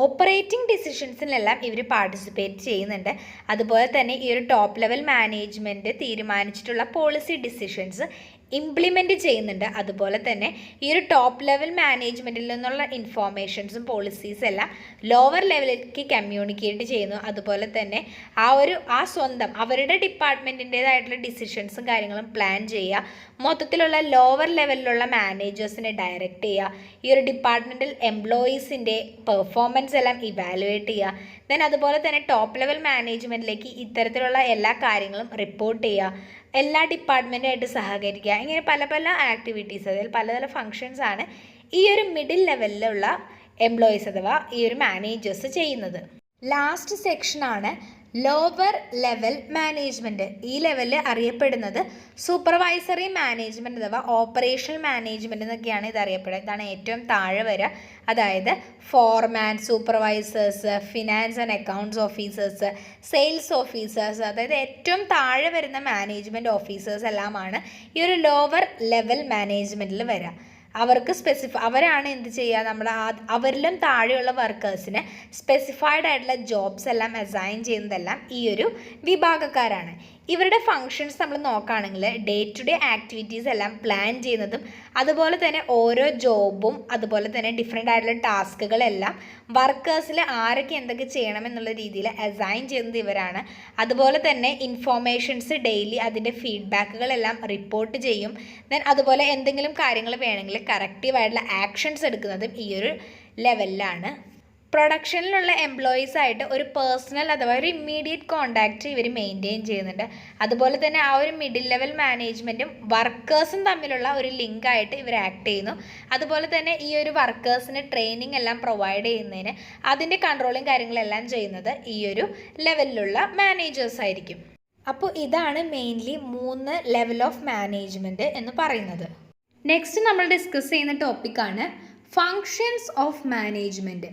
ഓപ്പറേറ്റിംഗ് ഡിസിഷൻസിലെല്ലാം ഇവർ പാർട്ടിസിപ്പേറ്റ് ചെയ്യുന്നുണ്ട്. അതുപോലെ തന്നെ ഈ ഒരു ടോപ്പ് ലെവൽ മാനേജ്മെൻറ്റ് തീരുമാനിച്ചിട്ടുള്ള പോളിസി ഡിസിഷൻസ് ഇംപ്ലിമെൻറ്റ് ചെയ്യുന്നുണ്ട്. അതുപോലെ തന്നെ ഈ ഒരു ടോപ്പ് ലെവൽ മാനേജ്മെൻറ്റിൽ നിന്നുള്ള ഇൻഫോർമേഷൻസും പോളിസീസും എല്ലാം ലോവർ ലെവലിലേക്ക് കമ്മ്യൂണിക്കേറ്റ് ചെയ്യുന്നു. അതുപോലെ തന്നെ ആ സ്വന്തം അവരുടെ ഡിപ്പാർട്ട്മെൻറ്റിൻ്റേതായിട്ടുള്ള ഡിസിഷൻസും കാര്യങ്ങളും പ്ലാൻ ചെയ്യുക, മൊത്തത്തിലുള്ള ലോവർ ലെവലിലുള്ള മാനേജേഴ്സിനെ ഡയറക്റ്റ് ചെയ്യുക, ഈ ഒരു ഡിപ്പാർട്ട്മെൻറ്റൽ എംപ്ലോയീസിൻ്റെ പെർഫോമൻസ് എല്ലാം ഇവാലുവേറ്റ് ചെയ്യുക. ദെൻ അതുപോലെ തന്നെ ടോപ്പ് ലെവൽ മാനേജ്മെൻറ്റിലേക്ക് ഇത്തരത്തിലുള്ള എല്ലാ കാര്യങ്ങളും റിപ്പോർട്ട് ചെയ്യുക, എല്ലാ ഡിപ്പാർട്ട്മെൻറ്റുമായിട്ട് സഹകരിക്കുക. ഇങ്ങനെ പല ആക്ടിവിറ്റീസ്, അതായത് പല ഫങ്ഷൻസാണ് ഈ ഒരു മിഡിൽ ലെവലിലുള്ള എംപ്ലോയീസ് അഥവാ ഈ ഒരു മാനേജേഴ്സ് ചെയ്യുന്നത്. ലാസ്റ്റ് സെക്ഷനാണ് ലോവർ ലെവൽ മാനേജ്മെൻറ്റ്. ഈ ലെവലിൽ അറിയപ്പെടുന്നത് സൂപ്പർവൈസറി മാനേജ്മെൻറ്റ് അഥവാ ഓപ്പറേഷണൽ മാനേജ്മെൻറ്റ് എന്നൊക്കെയാണ് ഇത് അറിയപ്പെടുന്നത്. ഇതാണ് ഏറ്റവും താഴെ വരിക. അതായത് foreman, supervisors, finance and accounts officers, sales officers, അതായത് ഏറ്റവും താഴെ വരുന്ന മാനേജ്മെൻറ്റ് ഓഫീസേഴ്സ് എല്ലാമാണ് ഈ ഒരു ലോവർ ലെവൽ മാനേജ്മെൻറ്റിൽ വരിക. അവർക്ക് അവരാണ് എന്ത് ചെയ്യുക, അവരിലും താഴെയുള്ള വർക്കേഴ്സിന് സ്പെസിഫൈഡ് ആയിട്ടുള്ള ജോബ്സ് എല്ലാം അസൈൻ ചെയ്യുന്നതെല്ലാം ഈ ഒരു വിഭാഗക്കാരാണ്. ഇവരുടെ ഫങ്ഷൻസ് നമ്മൾ നോക്കുകയാണെങ്കിൽ ഡേ ടു ഡേ ആക്ടിവിറ്റീസ് എല്ലാം പ്ലാൻ ചെയ്യുന്നതും അതുപോലെ തന്നെ ഓരോ ജോബും അതുപോലെ തന്നെ ഡിഫറെൻ്റ് ആയിട്ടുള്ള ടാസ്കുകളെല്ലാം വർക്കേഴ്സിൽ ആരൊക്കെ എന്തൊക്കെ ചെയ്യണമെന്നുള്ള രീതിയിൽ അസൈൻ ചെയ്യുന്നത് ഇവരാണ്. അതുപോലെ തന്നെ ഇൻഫോർമേഷൻസ് ഡെയിലി അതിൻ്റെ ഫീഡ്ബാക്കുകളെല്ലാം റിപ്പോർട്ട് ചെയ്യും. ദെൻ അതുപോലെ എന്തെങ്കിലും കാര്യങ്ങൾ വേണമെങ്കിൽ കറക്റ്റീവായിട്ടുള്ള ആക്ഷൻസ് എടുക്കുന്നതും ഈ ഒരു ലെവലിലാണ്. പ്രൊഡക്ഷനിലുള്ള എംപ്ലോയീസായിട്ട് ഒരു പേഴ്സണൽ അഥവാ ഒരു ഇമ്മീഡിയറ്റ് കോണ്ടാക്റ്റ് ഇവർ മെയിൻറ്റെയിൻ ചെയ്യുന്നുണ്ട്. അതുപോലെ തന്നെ ആ ഒരു മിഡിൽ ലെവൽ മാനേജ്മെൻറ്റും വർക്കേഴ്സും തമ്മിലുള്ള ഒരു ലിങ്കായിട്ട് ഇവർ ആക്ട് ചെയ്യുന്നു. അതുപോലെ തന്നെ ഈ ഒരു വർക്കേഴ്സിന് ട്രെയിനിങ് എല്ലാം പ്രൊവൈഡ് ചെയ്യുന്നതിന് അതിൻ്റെ കൺട്രോളിങ് കാര്യങ്ങളെല്ലാം ചെയ്യുന്നത് ഈ ഒരു ലെവലിലുള്ള മാനേജേഴ്സ് ആയിരിക്കും. അപ്പോൾ ഇതാണ് മെയിൻലി 3 ലെവൽ ഓഫ് മാനേജ്മെൻറ്റ് എന്ന് പറയുന്നത്. നെക്സ്റ്റ് നമ്മൾ ഡിസ്കസ് ചെയ്യുന്ന ടോപ്പിക്കാണ് ഫങ്ഷൻസ് ഓഫ് മാനേജ്മെൻറ്റ്.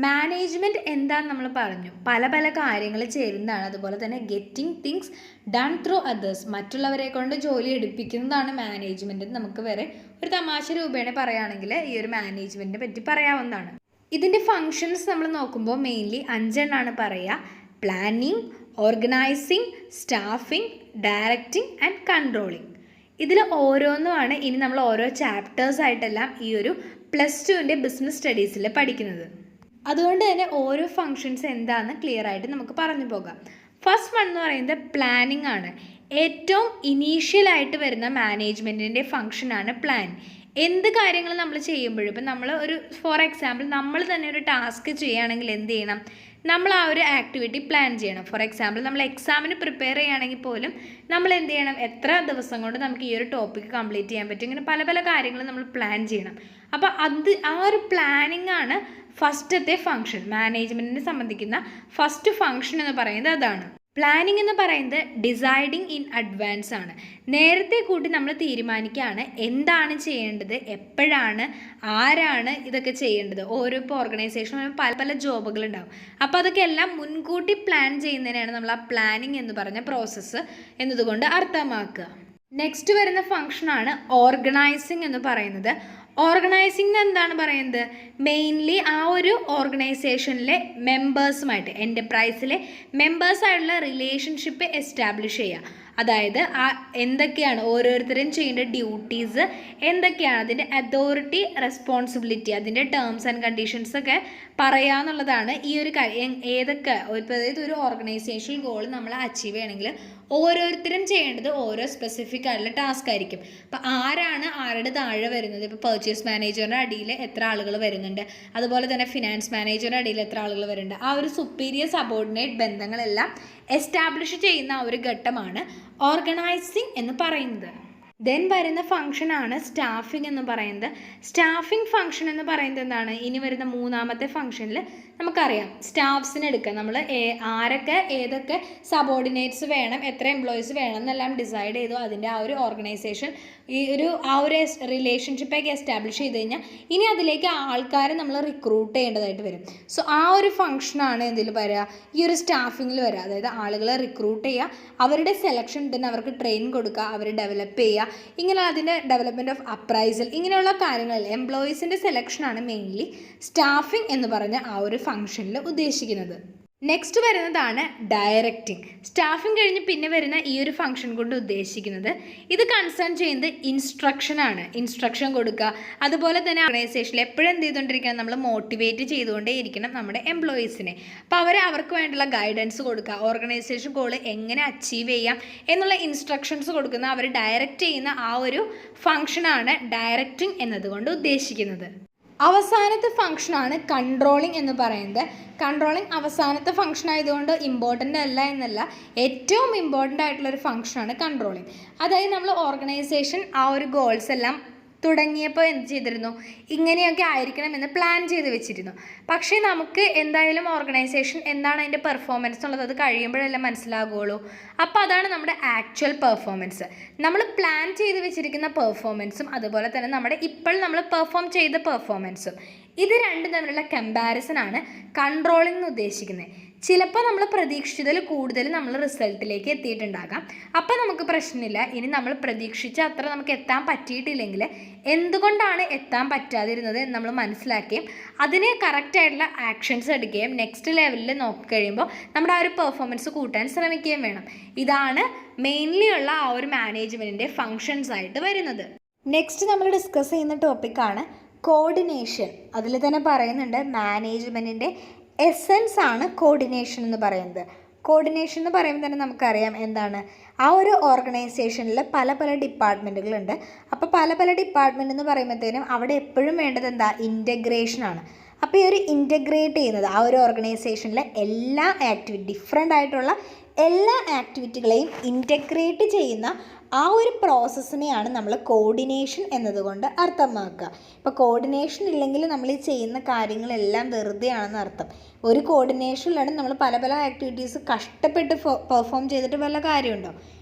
മാനേജ്മെൻറ്റ് എന്താണെന്ന് നമ്മൾ പറഞ്ഞു, പല പല കാര്യങ്ങൾ ചേരുന്നതാണ്. അതുപോലെ തന്നെ getting things done through others, മറ്റുള്ളവരെ കൊണ്ട് ജോലി എടുപ്പിക്കുന്നതാണ് മാനേജ്മെൻറ്റ്. നമുക്ക് വേറെ ഒരു തമാശ രൂപേണ പറയുകയാണെങ്കിൽ ഈ ഒരു മാനേജ്മെൻറ്റിനെ പറ്റി പറയാവുന്നതാണ്. ഇതിൻ്റെ ഫങ്ഷൻസ് നമ്മൾ നോക്കുമ്പോൾ മെയിൻലി 5 എണ്ണമാണ് പറയുക: planning, organising, staffing, directing and controlling. ഇതിൽ ഓരോന്നുമാണ് ഇനി നമ്മൾ ഓരോ ചാപ്റ്റേഴ്സായിട്ടെല്ലാം ഈ ഒരു +2 ബിസിനസ് സ്റ്റഡീസിൽ പഠിക്കുന്നത്. അതുകൊണ്ട് തന്നെ ഓരോ ഫങ്ഷൻസ് എന്താണെന്ന് ക്ലിയർ ആയിട്ട് നമുക്ക് പറഞ്ഞു പോകാം. ഫസ്റ്റ് വൺ എന്ന് പറയുന്നത് പ്ലാനിങ് ആണ്. ഏറ്റവും ഇനീഷ്യലായിട്ട് വരുന്ന മാനേജ്മെൻറ്റിൻ്റെ ഫങ്ഷനാണ് പ്ലാൻ. എന്ത് കാര്യങ്ങൾ നമ്മൾ ചെയ്യുമ്പോഴും ഇപ്പം നമ്മൾ ഒരു ഫോർ എക്സാമ്പിൾ നമ്മൾ തന്നെ ഒരു ടാസ്ക് ചെയ്യുകയാണെങ്കിൽ എന്ത് ചെയ്യണം, നമ്മൾ ആ ഒരു ആക്ടിവിറ്റി പ്ലാൻ ചെയ്യണം. ഫോർ എക്സാമ്പിൾ നമ്മൾ എക്സാമിന് പ്രിപ്പയർ ചെയ്യുകയാണെങ്കിൽ പോലും നമ്മൾ എന്ത് ചെയ്യണം, എത്ര ദിവസം കൊണ്ട് നമുക്ക് ഈ ഒരു ടോപ്പിക്ക് കംപ്ലീറ്റ് ചെയ്യാൻ പറ്റും, ഇങ്ങനെ പല പല കാര്യങ്ങൾ നമ്മൾ പ്ലാൻ ചെയ്യണം. അപ്പോൾ ആ ഒരു പ്ലാനിങ് ആണ് ഫസ്റ്റത്തെ ഫങ്ഷൻ. മാനേജ്മെൻറ്റിനെ സംബന്ധിക്കുന്ന ഫസ്റ്റ് ഫങ്ഷൻ എന്ന് പറയുന്നത് അതാണ്. പ്ലാനിങ് എന്ന് പറയുന്നത് ഡിസൈഡിങ് ഇൻ അഡ്വാൻസ് ആണ്. നേരത്തെ കൂട്ടി നമ്മൾ തീരുമാനിക്കുകയാണ് എന്താണ് ചെയ്യേണ്ടത്, എപ്പോഴാണ്, ആരാണ് ഇതൊക്കെ ചെയ്യേണ്ടത്. ഓരോ ഇപ്പോൾ ഓർഗനൈസേഷനും പല പല ജോബുകളുണ്ടാവും. അപ്പോൾ അതൊക്കെ എല്ലാം മുൻകൂട്ടി പ്ലാൻ ചെയ്യുന്നതിനാണ് നമ്മൾ ആ പ്ലാനിങ് എന്ന് പറഞ്ഞ പ്രോസസ്സ് എന്നതുകൊണ്ട് അർത്ഥമാക്കുക. നെക്സ്റ്റ് വരുന്ന ഫങ്ഷനാണ് ഓർഗനൈസിങ് എന്ന് പറയുന്നത്. ഓർഗനൈസിങ് എന്താണ് പറയുന്നത്, മെയിൻലി ആ ഒരു ഓർഗനൈസേഷനിലെ മെമ്പേഴ്സുമായിട്ട്, എൻ്റർപ്രൈസിലെ മെമ്പേഴ്സായിട്ടുള്ള റിലേഷൻഷിപ്പ് എസ്റ്റാബ്ലിഷ് ചെയ്യുക. അതായത് എന്തൊക്കെയാണ് ഓരോരുത്തരും ചെയ്യേണ്ട ഡ്യൂട്ടീസ് എന്തൊക്കെയാണ്, അതിൻ്റെ അതോറിറ്റി, റെസ്പോൺസിബിലിറ്റി, അതിൻ്റെ ടേംസ് ആൻഡ് കണ്ടീഷൻസ് ഒക്കെ പറയാന്നുള്ളതാണ് ഈ ഒരു കാര്യം. ഏതൊക്കെ ഇപ്പോൾ അതായത് ഒരു ഓർഗനൈസേഷൻ ഗോൾ നമ്മൾ അച്ചീവ് ചെയ്യണമെങ്കിൽ ഓരോരുത്തരും ചെയ്യേണ്ടത് ഓരോ സ്പെസിഫിക് ആയിട്ടുള്ള ടാസ്ക് ആയിരിക്കും. അപ്പോൾ ആരാണ് ആരുടെ താഴെ വരുന്നത്, ഇപ്പോൾ പർച്ചേസ് മാനേജറിൻ്റെ അടിയിൽ എത്ര ആളുകൾ വരുന്നുണ്ട്, അതുപോലെ തന്നെ ഫിനാൻസ് മാനേജറിൻ്റെ അടിയിൽ എത്ര ആളുകൾ വരുന്നുണ്ട്, ആ ഒരു സുപ്പീരിയർ സബോർഡിനേറ്റ് ബന്ധങ്ങളെല്ലാം എസ്റ്റാബ്ലിഷ് ചെയ്യുന്ന ആ ഒരു ഘട്ടമാണ് ഓർഗനൈസിങ് എന്ന് പറയുന്നത്. ദെൻ വരുന്ന ഫങ്ഷനാണ് സ്റ്റാഫിംഗ് എന്ന് പറയുന്നത്. സ്റ്റാഫിംഗ് ഫങ്ഷൻ എന്ന് പറയുന്നത് എന്താണ്, ഇനി വരുന്ന 3ാമത്തെ ഫങ്ഷനിൽ നമുക്കറിയാം സ്റ്റാഫ്സിനെ എടുക്കുക. നമ്മൾ ആരൊക്കെ ഏതൊക്കെ സബോർഡിനേറ്റ്സ് വേണം, എത്ര എംപ്ലോയീസ് വേണം എന്നെല്ലാം ഡിസൈഡ് ചെയ്തു. അതിൻ്റെ ആ ഒരു ഓർഗനൈസേഷൻ ആ ഒരു റിലേഷൻഷിപ്പൊക്കെ എസ്റ്റാബ്ലിഷ് ചെയ്ത് കഴിഞ്ഞാൽ ഇനി അതിലേക്ക് ആൾക്കാരെ നമ്മൾ റിക്രൂട്ട് ചെയ്യേണ്ടതായിട്ട് വരും. സോ ആ ഒരു ഫങ്ഷനാണ് എന്തിൽ വരിക, ഈ ഒരു സ്റ്റാഫിങ്ങിൽ വരിക. അതായത് ആളുകളെ റിക്രൂട്ട് ചെയ്യുക, അവരുടെ സെലക്ഷൻ തന്നെ അവർക്ക് ട്രെയിൻ കൊടുക്കുക, അവരെ ഡെവലപ്പ് ചെയ്യുക, ഇങ്ങനെ അതിൻ്റെ ഡെവലപ്മെൻറ്റ് ഓഫ് അപ്രൈസൽ, ഇങ്ങനെയുള്ള കാര്യങ്ങളിൽ എംപ്ലോയീസിൻ്റെ സെലക്ഷനാണ് മെയിൻലി സ്റ്റാഫിംഗ് എന്ന് പറഞ്ഞ ആ ഒരു ഫങ്ഷനിൽ ഉദ്ദേശിക്കുന്നത്. നെക്സ്റ്റ് വരുന്നതാണ് ഡയറക്റ്റിംഗ്. സ്റ്റാഫിംഗ് കഴിഞ്ഞ് പിന്നെ വരുന്ന ഈ ഒരു ഫംഗ്ഷൻ കൊണ്ട് ഉദ്ദേശിക്കുന്നത് ഇത് കൺസേൺ ചെയ്യുന്നത് ഇൻസ്ട്രക്ഷനാണ്. ഇൻസ്ട്രക്ഷൻ കൊടുക്കുക, അതുപോലെ തന്നെ ഓർഗനൈസേഷനിൽ എപ്പോഴും എന്ത് ചെയ്തുകൊണ്ടിരിക്കണം, നമ്മൾ മോട്ടിവേറ്റ് ചെയ്തുകൊണ്ടേ ഇരിക്കണം നമ്മുടെ എംപ്ലോയീസിനെ. അപ്പോൾ അവർക്ക് വേണ്ടിയുള്ള ഗൈഡൻസ് കൊടുക്കുക, ഓർഗനൈസേഷൻ ഗോൾ എങ്ങനെ അച്ചീവ് ചെയ്യാം എന്നുള്ള ഇൻസ്ട്രക്ഷൻസ് കൊടുക്കുന്ന, അവർ ഡയറക്റ്റ് ചെയ്യുന്ന ആ ഒരു ഫംഗ്ഷനാണ് ഡയറക്റ്റിംഗ് എന്നതുകൊണ്ട് ഉദ്ദേശിക്കുന്നത്. അവസാനത്തെ ഫംഗ്ഷനാണ് കൺട്രോളിംഗ് എന്ന് പറയുന്നത്. കൺട്രോളിംഗ് അവസാനത്തെ ഫംഗ്ഷൻ ആയതുകൊണ്ട് ഇമ്പോർട്ടൻ്റ് അല്ല എന്നല്ല, ഏറ്റവും ഇമ്പോർട്ടൻ്റ് ആയിട്ടുള്ളൊരു ഫംഗ്ഷനാണ് കൺട്രോളിംഗ്. അതായത് നമ്മൾ ഓർഗനൈസേഷൻ ആ ഒരു ഗോൾസ് എല്ലാം തുടങ്ങിയപ്പോൾ എന്ത് ചെയ്തിരുന്നു, ഇങ്ങനെയൊക്കെ ആയിരിക്കണമെന്ന് പ്ലാൻ ചെയ്ത് വെച്ചിരുന്നു. പക്ഷേ നമുക്ക് എന്തായാലും ഓർഗനൈസേഷൻ എന്താണ് അതിൻ്റെ പെർഫോമൻസ് എന്നുള്ളത് അത് കഴിയുമ്പോഴെല്ലാം മനസ്സിലാകുള്ളൂ. അപ്പോൾ അതാണ് നമ്മുടെ ആക്ച്വൽ പെർഫോമൻസ്. നമ്മൾ പ്ലാൻ ചെയ്ത് വെച്ചിരിക്കുന്ന പെർഫോമൻസും അതുപോലെ തന്നെ നമ്മുടെ ഇപ്പോൾ നമ്മൾ പെർഫോം ചെയ്ത പെർഫോമൻസും, ഇത് രണ്ടും തമ്മിലുള്ള കമ്പാരിസനാണ് കൺട്രോളിംഗ് എന്ന് ഉദ്ദേശിക്കുന്നത്. ചിലപ്പോൾ നമ്മൾ പ്രതീക്ഷിച്ചതിൽ കൂടുതൽ നമ്മൾ റിസൾട്ടിലേക്ക് എത്തിയിട്ടുണ്ടാകാം. അപ്പം നമുക്ക് പ്രശ്നമില്ല. ഇനി നമ്മൾ പ്രതീക്ഷിച്ച അത്ര നമുക്ക് എത്താൻ പറ്റിയിട്ടില്ലെങ്കിൽ എന്തുകൊണ്ടാണ് എത്താൻ പറ്റാതിരുന്നത് എന്ന് നമ്മൾ മനസ്സിലാക്കുകയും അതിന് കറക്റ്റായിട്ടുള്ള ആക്ഷൻസ് എടുക്കുകയും നെക്സ്റ്റ് ലെവലിൽ നോക്കിക്കഴിയുമ്പോൾ നമ്മുടെ ആ ഒരു പെർഫോമൻസ് കൂട്ടാൻ ശ്രമിക്കുകയും വേണം. ഇതാണ് മെയിൻലി ഉള്ള ആ ഒരു മാനേജ്മെൻറ്റിൻ്റെ ഫങ്ഷൻസ് ആയിട്ട് വരുന്നത്. നെക്സ്റ്റ് നമ്മൾ ഡിസ്കസ് ചെയ്യുന്ന ടോപ്പിക്കാണ് കോർഡിനേഷൻ. അതിൽ തന്നെ പറയുന്നുണ്ട് മാനേജ്മെൻറ്റിൻ്റെ എസെൻസ് ആണ് കോർഡിനേഷൻ എന്ന് പറയുന്നത്. കോർഡിനേഷൻ എന്ന് പറയുമ്പോൾ തന്നെ നമുക്കറിയാം എന്താണ്, ആ ഒരു ഓർഗനൈസേഷനിൽ പല പല ഡിപ്പാർട്ട്മെൻറ്റുകളുണ്ട്. അപ്പോൾ പല പല ഡിപ്പാർട്ട്മെൻറ്റ് എന്ന് പറയുമ്പോഴത്തേനും അവിടെ എപ്പോഴും വേണ്ടത് എന്താ, ഇൻറ്റഗ്രേഷനാണ്. അപ്പോൾ ഈ ഒരു ഇൻറ്റഗ്രേറ്റ് ചെയ്യുന്നത് ആ ഒരു ഓർഗനൈസേഷനിലെ എല്ലാ ഡിഫറെൻ്റ് ആയിട്ടുള്ള എല്ലാ ആക്ടിവിറ്റികളെയും ഇൻറ്റഗ്രേറ്റ് ചെയ്യുന്ന ആ ഒരു പ്രോസസ്സിനെയാണ് നമ്മൾ കോർഡിനേഷൻ എന്നതുകൊണ്ട് അർത്ഥമാക്കുക. ഇപ്പോൾ കോർഡിനേഷൻ ഇല്ലെങ്കിൽ നമ്മൾ ഈ ചെയ്യുന്ന കാര്യങ്ങളെല്ലാം വെറുതെയാണെന്ന് അർത്ഥം. ഒരു കോർഡിനേഷനിലാണ് നമ്മൾ പല പല ആക്ടിവിറ്റീസ് കഷ്ടപ്പെട്ട് പെർഫോം ചെയ്തിട്ട് വല്ല കാര്യമുണ്ടോ?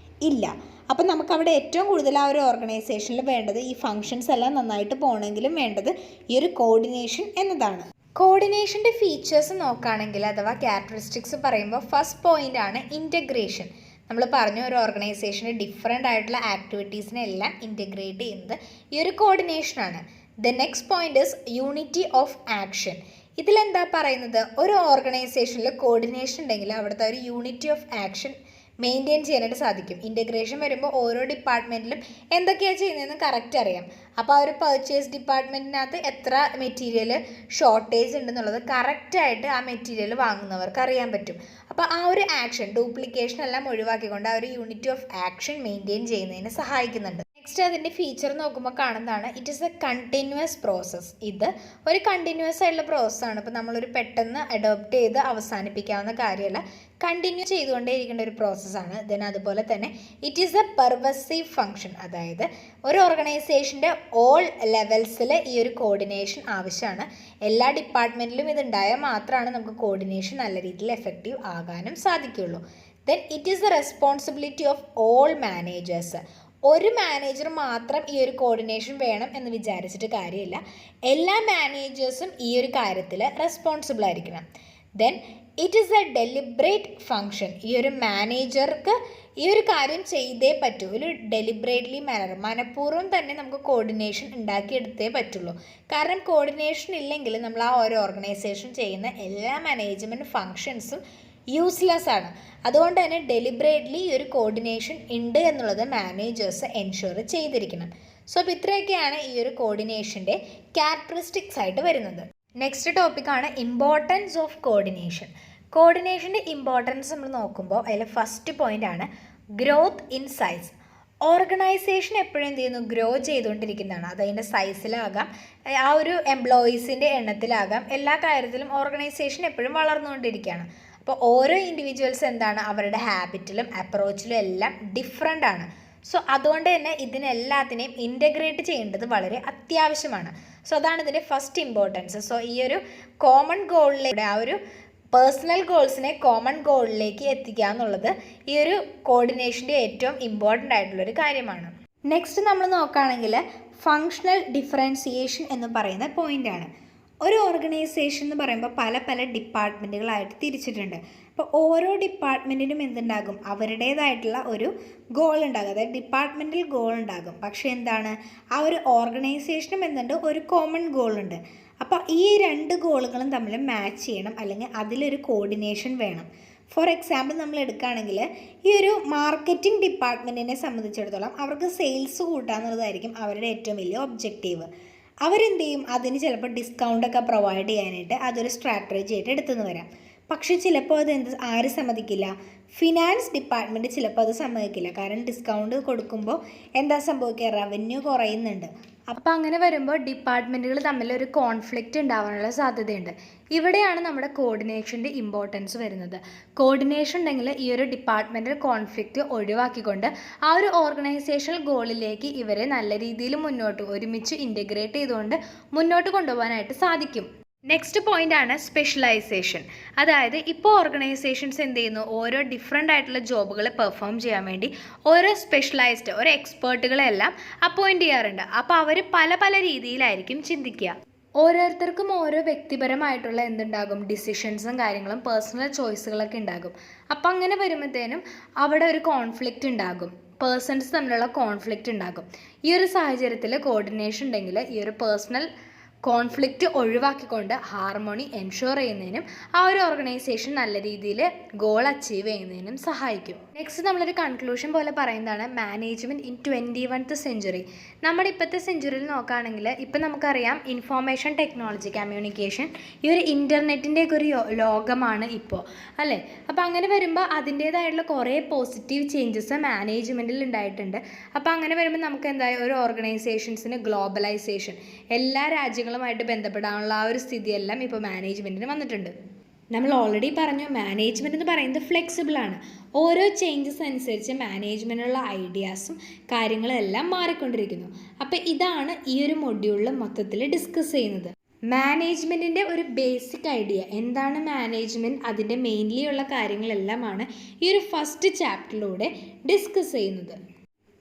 ഇല്ല. അപ്പം നമുക്കവിടെ ഏറ്റവും കൂടുതൽ ആ ഒരു ഓർഗനൈസേഷനിൽ വേണ്ടത് ഈ ഫങ്ഷൻസ് എല്ലാം നന്നായിട്ട് പോകണമെങ്കിലും വേണ്ടത് ഈ ഒരു കോർഡിനേഷൻ എന്നതാണ്. കോർഡിനേഷൻ്റെ ഫീച്ചേഴ്സ് നോക്കുകയാണെങ്കിൽ അഥവാ ക്യാരക്ടറിസ്റ്റിക്സ് പറയുമ്പോൾ ഫസ്റ്റ് പോയിൻ്റ് ആണ് ഇൻറ്റഗ്രേഷൻ. നമ്മൾ പറഞ്ഞു ഒരു ഓർഗനൈസേഷന് ഡിഫറെൻ്റ് ആയിട്ടുള്ള ആക്ടിവിറ്റീസിനെ എല്ലാം ഇൻറ്റഗ്രേറ്റ് ചെയ്യുന്നത് ഈ ഒരു കോർഡിനേഷനാണ്. The next point is unity of action. ഇതിലെന്താ പറയുന്നത്, ഒരു ഓർഗനൈസേഷനിൽ കോർഡിനേഷൻ ഉണ്ടെങ്കിൽ അവിടുത്തെ ഒരു യൂണിറ്റി ഓഫ് ആക്ഷൻ മെയിൻറ്റെയിൻ ചെയ്യാനായിട്ട് സാധിക്കും. ഇൻറ്റഗ്രേഷൻ വരുമ്പോൾ ഓരോ ഡിപ്പാർട്ട്മെൻറ്റിലും എന്തൊക്കെയാണ് ചെയ്യുന്നതെന്ന് കറക്റ്റ് അറിയാം. അപ്പോൾ ആ ഒരു പർച്ചേസ് ഡിപ്പാർട്ട്മെൻറ്റിനകത്ത് എത്ര മെറ്റീരിയൽ ഷോർട്ടേജ് ഉണ്ടെന്നുള്ളത് കറക്റ്റായിട്ട് ആ മെറ്റീരിയൽ വാങ്ങുന്നവർക്ക് അറിയാൻ പറ്റും. അപ്പോൾ ആ ഒരു ആക്ഷൻ ഡ്യൂപ്ലിക്കേഷൻ എല്ലാം ഒഴിവാക്കിക്കൊണ്ട് ആ ഒരു യൂണിറ്റി ഓഫ് ആക്ഷൻ മെയിൻറ്റെയിൻ ചെയ്യുന്നതിന് സഹായിക്കുന്നുണ്ട്. നെക്സ്റ്റ് അതിൻ്റെ ഫീച്ചർ നോക്കുമ്പോൾ കാണുന്നതാണ് it is A continuous process. ഇത് ഒരു കണ്ടിന്യൂസ് ആയിട്ടുള്ള പ്രോസസ്സാണ്. ഇപ്പോൾ നമ്മളൊരു പെട്ടെന്ന് അഡോപ്റ്റ് ചെയ്ത് അവസാനിപ്പിക്കാവുന്ന കാര്യമല്ല, കണ്ടിന്യൂ ചെയ്തുകൊണ്ടേയിരിക്കേണ്ട ഒരു പ്രോസസ്സാണ്. ദെൻ അതുപോലെ തന്നെ it is A pervasive function. അതായത് ഒരു ഓർഗനൈസേഷൻ്റെ ഓൾ ലെവൽസിൽ ഈ ഒരു കോർഡിനേഷൻ ആവശ്യമാണ്. എല്ലാ ഡിപ്പാർട്ട്മെൻറ്റിലും ഇതുണ്ടായാൽ മാത്രമാണ് നമുക്ക് കോർഡിനേഷൻ നല്ല രീതിയിൽ എഫക്റ്റീവ് ആകാനും സാധിക്കുകയുള്ളൂ. Then it is the responsibility of all managers. ഒരു മാനേജർ മാത്രം ഈ ഒരു കോർഡിനേഷൻ വേണം എന്ന് വിചാരിച്ചിട്ട് കാര്യമില്ല. എല്ലാ മാനേജേഴ്സും ഈ ഒരു കാര്യത്തിൽ റെസ്പോൺസിബിൾ ആയിരിക്കണം. Then it is A deliberate function. ഈ ഒരു മാനേജർക്ക് ഈ ഒരു കാര്യം ചെയ്തേ പറ്റൂ. ഒരു ഡെലിബറേറ്റ്ലി മനഃപൂർവ്വം തന്നെ നമുക്ക് കോർഡിനേഷൻ ഉണ്ടാക്കിയെടുത്തേ പറ്റുള്ളൂ. കാരണം കോർഡിനേഷൻ ഇല്ലെങ്കിൽ നമ്മൾ ആ ഒരു ഓർഗനൈസേഷൻ ചെയ്യുന്ന എല്ലാ മാനേജ്മെൻറ്റ് ഫങ്ഷൻസും യൂസ്ലെസ് ആണ്. അതുകൊണ്ട് തന്നെ ഡെലിബറേറ്റ്ലി ഈ ഒരു കോർഡിനേഷൻ ഉണ്ട് എന്നുള്ളത് മാനേജേഴ്സ് എൻഷുർ ചെയ്തിരിക്കണം. സോ അപ്പോൾ ഇത്രയൊക്കെയാണ് ഈ ഒരു കോർഡിനേഷൻ്റെ ക്യാരക്ടറിസ്റ്റിക്സ് ആയിട്ട് വരുന്നത്. നെക്സ്റ്റ് ടോപ്പിക്കാണ് ഇമ്പോർട്ടൻസ് ഓഫ് കോർഡിനേഷൻ. കോർഡിനേഷൻ്റെ ഇമ്പോർട്ടൻസ് നമ്മൾ നോക്കുമ്പോൾ അതിൽ ഫസ്റ്റ് പോയിൻ്റ് ആണ് ഗ്രോത്ത് ഇൻ സൈസ്. ഓർഗനൈസേഷൻ എപ്പോഴും എന്ത് ചെയ്യുന്നു, ഗ്രോ ചെയ്തുകൊണ്ടിരിക്കുന്നതാണ്. അതതിൻ്റെ സൈസിലാകാം, ആ ഒരു എംപ്ലോയീസിൻ്റെ എണ്ണത്തിലാകാം, എല്ലാ കാര്യത്തിലും ഓർഗനൈസേഷൻ എപ്പോഴും വളർന്നുകൊണ്ടിരിക്കുകയാണ്. അപ്പോൾ ഓരോ ഇൻഡിവിജ്വൽസ് എന്താണ്, അവരുടെ ഹാബിറ്റിലും അപ്രോച്ചിലും എല്ലാം ഡിഫറെൻ്റ് ആണ്. സോ അതുകൊണ്ട് തന്നെ ഇതിനെല്ലാത്തിനെയും ഇൻറ്റഗ്രേറ്റ് ചെയ്യേണ്ടത് വളരെ അത്യാവശ്യമാണ്. സോ അതാണ് ഇതിൻ്റെ ഫസ്റ്റ് ഇമ്പോർട്ടൻസ്. സോ ഈ ഒരു കോമൺ ഗോളിലേക്ക്, ആ ഒരു പേഴ്സണൽ ഗോൾസിനെ കോമൺ ഗോളിലേക്ക് എത്തിക്കുക എന്നുള്ളത് ഈ ഒരു കോർഡിനേഷൻ്റെ ഏറ്റവും ഇമ്പോർട്ടൻ്റ് ആയിട്ടുള്ളൊരു കാര്യമാണ്. നെക്സ്റ്റ് നമ്മൾ നോക്കുകയാണെങ്കിൽ ഫങ്ഷണൽ ഡിഫറൻസിയേഷൻ എന്ന് പറയുന്ന പോയിൻ്റാണ്. ഒരു ഓർഗനൈസേഷൻ എന്ന് പറയുമ്പോൾ പല പല ഡിപ്പാർട്ട്മെൻറ്റുകളായിട്ട് തിരിച്ചിട്ടുണ്ട്. അപ്പോൾ ഓരോ ഡിപ്പാർട്ട്മെൻറ്റിനും എന്തുണ്ടാകും, അവരുടേതായിട്ടുള്ള ഒരു ഗോൾ ഉണ്ടാകും, അതായത് ഡിപ്പാർട്ട്മെൻറ്റൽ ഗോൾ ഉണ്ടാകും. പക്ഷേ എന്താണ്, ആ ഒരു ഓർഗനൈസേഷനും എന്തുണ്ട്, ഒരു കോമൺ ഗോളുണ്ട്. അപ്പോൾ ഈ രണ്ട് ഗോളുകളും തമ്മിൽ മാച്ച് ചെയ്യണം, അല്ലെങ്കിൽ അതിലൊരു കോർഡിനേഷൻ വേണം. ഫോർ എക്സാമ്പിൾ നമ്മൾ എടുക്കുകയാണെങ്കിൽ ഈ ഒരു മാർക്കറ്റിംഗ് ഡിപ്പാർട്ട്മെൻറ്റിനെ സംബന്ധിച്ചിടത്തോളം അവർക്ക് സെയിൽസ് കൂട്ടുക എന്നുള്ളതായിരിക്കും അവരുടെ ഏറ്റവും വലിയ ഒബ്ജക്റ്റീവ്. അവരെന്ത് ചെയ്യും, അതിന് ചിലപ്പോൾ ഡിസ്കൗണ്ടൊക്കെ പ്രൊവൈഡ് ചെയ്യാനായിട്ട് അതൊരു സ്ട്രാറ്റജി ആയിട്ട് എടുത്തുനിന്ന് വരാം. പക്ഷെ ചിലപ്പോൾ അത് ആര് സമ്മതിക്കില്ല? ഫിനാൻസ് ഡിപ്പാർട്ട്മെൻറ്റ് ചിലപ്പോൾ അത് സമ്മതിക്കില്ല. കാരണം ഡിസ്കൗണ്ട് കൊടുക്കുമ്പോൾ എന്താ സംഭവിക്കുക? റവന്യൂ കുറയുന്നുണ്ട്. അപ്പോൾ അങ്ങനെ വരുമ്പോൾ ഡിപ്പാർട്ട്മെൻറ്റുകൾ തമ്മിൽ ഒരു കോൺഫ്ലിക്റ്റ് ഉണ്ടാവാനുള്ള സാധ്യതയുണ്ട്. ഇവിടെയാണ് നമ്മുടെ കോർഡിനേഷൻ്റെ ഇമ്പോർട്ടൻസ് വരുന്നത്. കോർഡിനേഷൻ ഉണ്ടെങ്കിൽ ഈ ഒരു ഡിപ്പാർട്ട്മെൻറ്റൽ കോൺഫ്ലിക്റ്റ് ഒഴിവാക്കിക്കൊണ്ട് ആ ഒരു ഓർഗനൈസേഷണൽ ഗോളിലേക്ക് ഇവരെ നല്ല രീതിയിൽ ഒരുമിച്ച് ഇൻറ്റഗ്രേറ്റ് ചെയ്തുകൊണ്ട് മുന്നോട്ട് കൊണ്ടുപോകാനായിട്ട് സാധിക്കും. നെക്സ്റ്റ് പോയിന്റ് ആണ് സ്പെഷ്യലൈസേഷൻ. അതായത് ഇപ്പോൾ ഓർഗനൈസേഷൻസ് എന്ത് ചെയ്യുന്നു? ഓരോ ഡിഫറെൻ്റ് ആയിട്ടുള്ള ജോബുകൾ പെർഫോം ചെയ്യാൻ വേണ്ടി ഓരോ സ്പെഷ്യലൈസ്ഡ് ഓരോ എക്സ്പേർട്ടുകളെല്ലാം അപ്പോയിൻറ്റ് ചെയ്യാറുണ്ട്. അപ്പോൾ അവർ പല പല രീതിയിലായിരിക്കും ചിന്തിക്കുക. ഓരോരുത്തർക്കും ഓരോ വ്യക്തിപരമായിട്ടുള്ള എന്തുണ്ടാകും? ഡിസിഷൻസും കാര്യങ്ങളും പേഴ്സണൽ ചോയ്സുകളൊക്കെ ഉണ്ടാകും. അപ്പോൾ അങ്ങനെ വരുമ്പോഴത്തേനും അവിടെ ഒരു കോൺഫ്ലിക്റ്റ് ഉണ്ടാകും. പേഴ്സൺസ് തമ്മിലുള്ള കോൺഫ്ലിക്റ്റ് ഉണ്ടാകും. ഈ ഒരു സാഹചര്യത്തിൽ കോർഡിനേഷൻ ഉണ്ടെങ്കിൽ ഈ ഒരു പേഴ്സണൽ കോൺഫ്ലിക്റ്റ് ഒഴിവാക്കിക്കൊണ്ട് ഹാർമോണി എൻഷുർ ചെയ്യുന്നതിനും ആ ഒരു ഓർഗനൈസേഷൻ നല്ല രീതിയിൽ ഗോൾ അച്ചീവ് ചെയ്യുന്നതിനും സഹായിക്കും. നെക്സ്റ്റ് നമ്മളൊരു കൺക്ലൂഷൻ പോലെ പറയുന്നതാണ് മാനേജ്മെൻറ്റ് ഇൻ 21th സെഞ്ച്വറി. നമ്മുടെ ഇപ്പോഴത്തെ സെഞ്ച്വറിയിൽ നോക്കുകയാണെങ്കിൽ ഇപ്പം നമുക്കറിയാം ഇൻഫോർമേഷൻ ടെക്നോളജി, കമ്മ്യൂണിക്കേഷൻ, ഈ ഒരു ഇൻ്റർനെറ്റിൻ്റെയൊക്കെ ഒരു ലോകമാണ് ഇപ്പോൾ, അല്ലേ? അപ്പോൾ അങ്ങനെ വരുമ്പോൾ അതിൻ്റേതായിട്ടുള്ള കുറേ പോസിറ്റീവ് ചേഞ്ചസ് മാനേജ്മെൻറ്റിൽ ഉണ്ടായിട്ടുണ്ട്. അപ്പോൾ അങ്ങനെ വരുമ്പോൾ നമുക്ക് എന്തായാലും ഒരു ഓർഗനൈസേഷൻസിന് ഗ്ലോബലൈസേഷൻ, എല്ലാ രാജ്യങ്ങളുമായിട്ട് ബന്ധപ്പെടാനുള്ള ആ ഒരു സ്ഥിതിയെല്ലാം ഇപ്പോൾ മാനേജ്മെൻറ്റിന് വന്നിട്ടുണ്ട്. നമ്മൾ ഓൾറെഡി പറഞ്ഞു, മാനേജ്മെൻറ്റ് എന്ന് പറയുന്നത് ഫ്ലെക്സിബിളാണ്. ഓരോ ചേഞ്ചസ് അനുസരിച്ച് മാനേജ്മെൻറ്റിനുള്ള ഐഡിയാസും കാര്യങ്ങളും എല്ലാം മാറിക്കൊണ്ടിരിക്കുന്നു. അപ്പോൾ ഇതാണ് ഈ ഒരു മൊഡ്യൂളിൽ മൊത്തത്തിൽ ഡിസ്കസ് ചെയ്യുന്നത്. മാനേജ്മെൻറ്റിൻ്റെ ഒരു ബേസിക് ഐഡിയ എന്താണ് മാനേജ്മെൻറ്റ്, അതിൻ്റെ മെയിൻലി ഉള്ള കാര്യങ്ങളെല്ലാമാണ് ഈ ഒരു ഫസ്റ്റ് ചാപ്റ്ററിലൂടെ ഡിസ്കസ് ചെയ്യുന്നത്.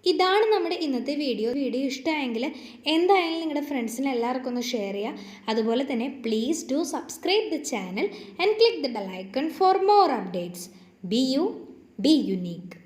ഇതാണ് നമ്മുടെ ഇന്നത്തെ വീഡിയോ ഇഷ്ടമായെങ്കിൽ എന്തായാലും നിങ്ങളുടെ ഫ്രണ്ട്സിന് എല്ലാവർക്കും ഒന്ന് ഷെയർ ചെയ്യുക. അതുപോലെ തന്നെ please do subscribe the channel and click the bell icon for more updates. Be you, be unique.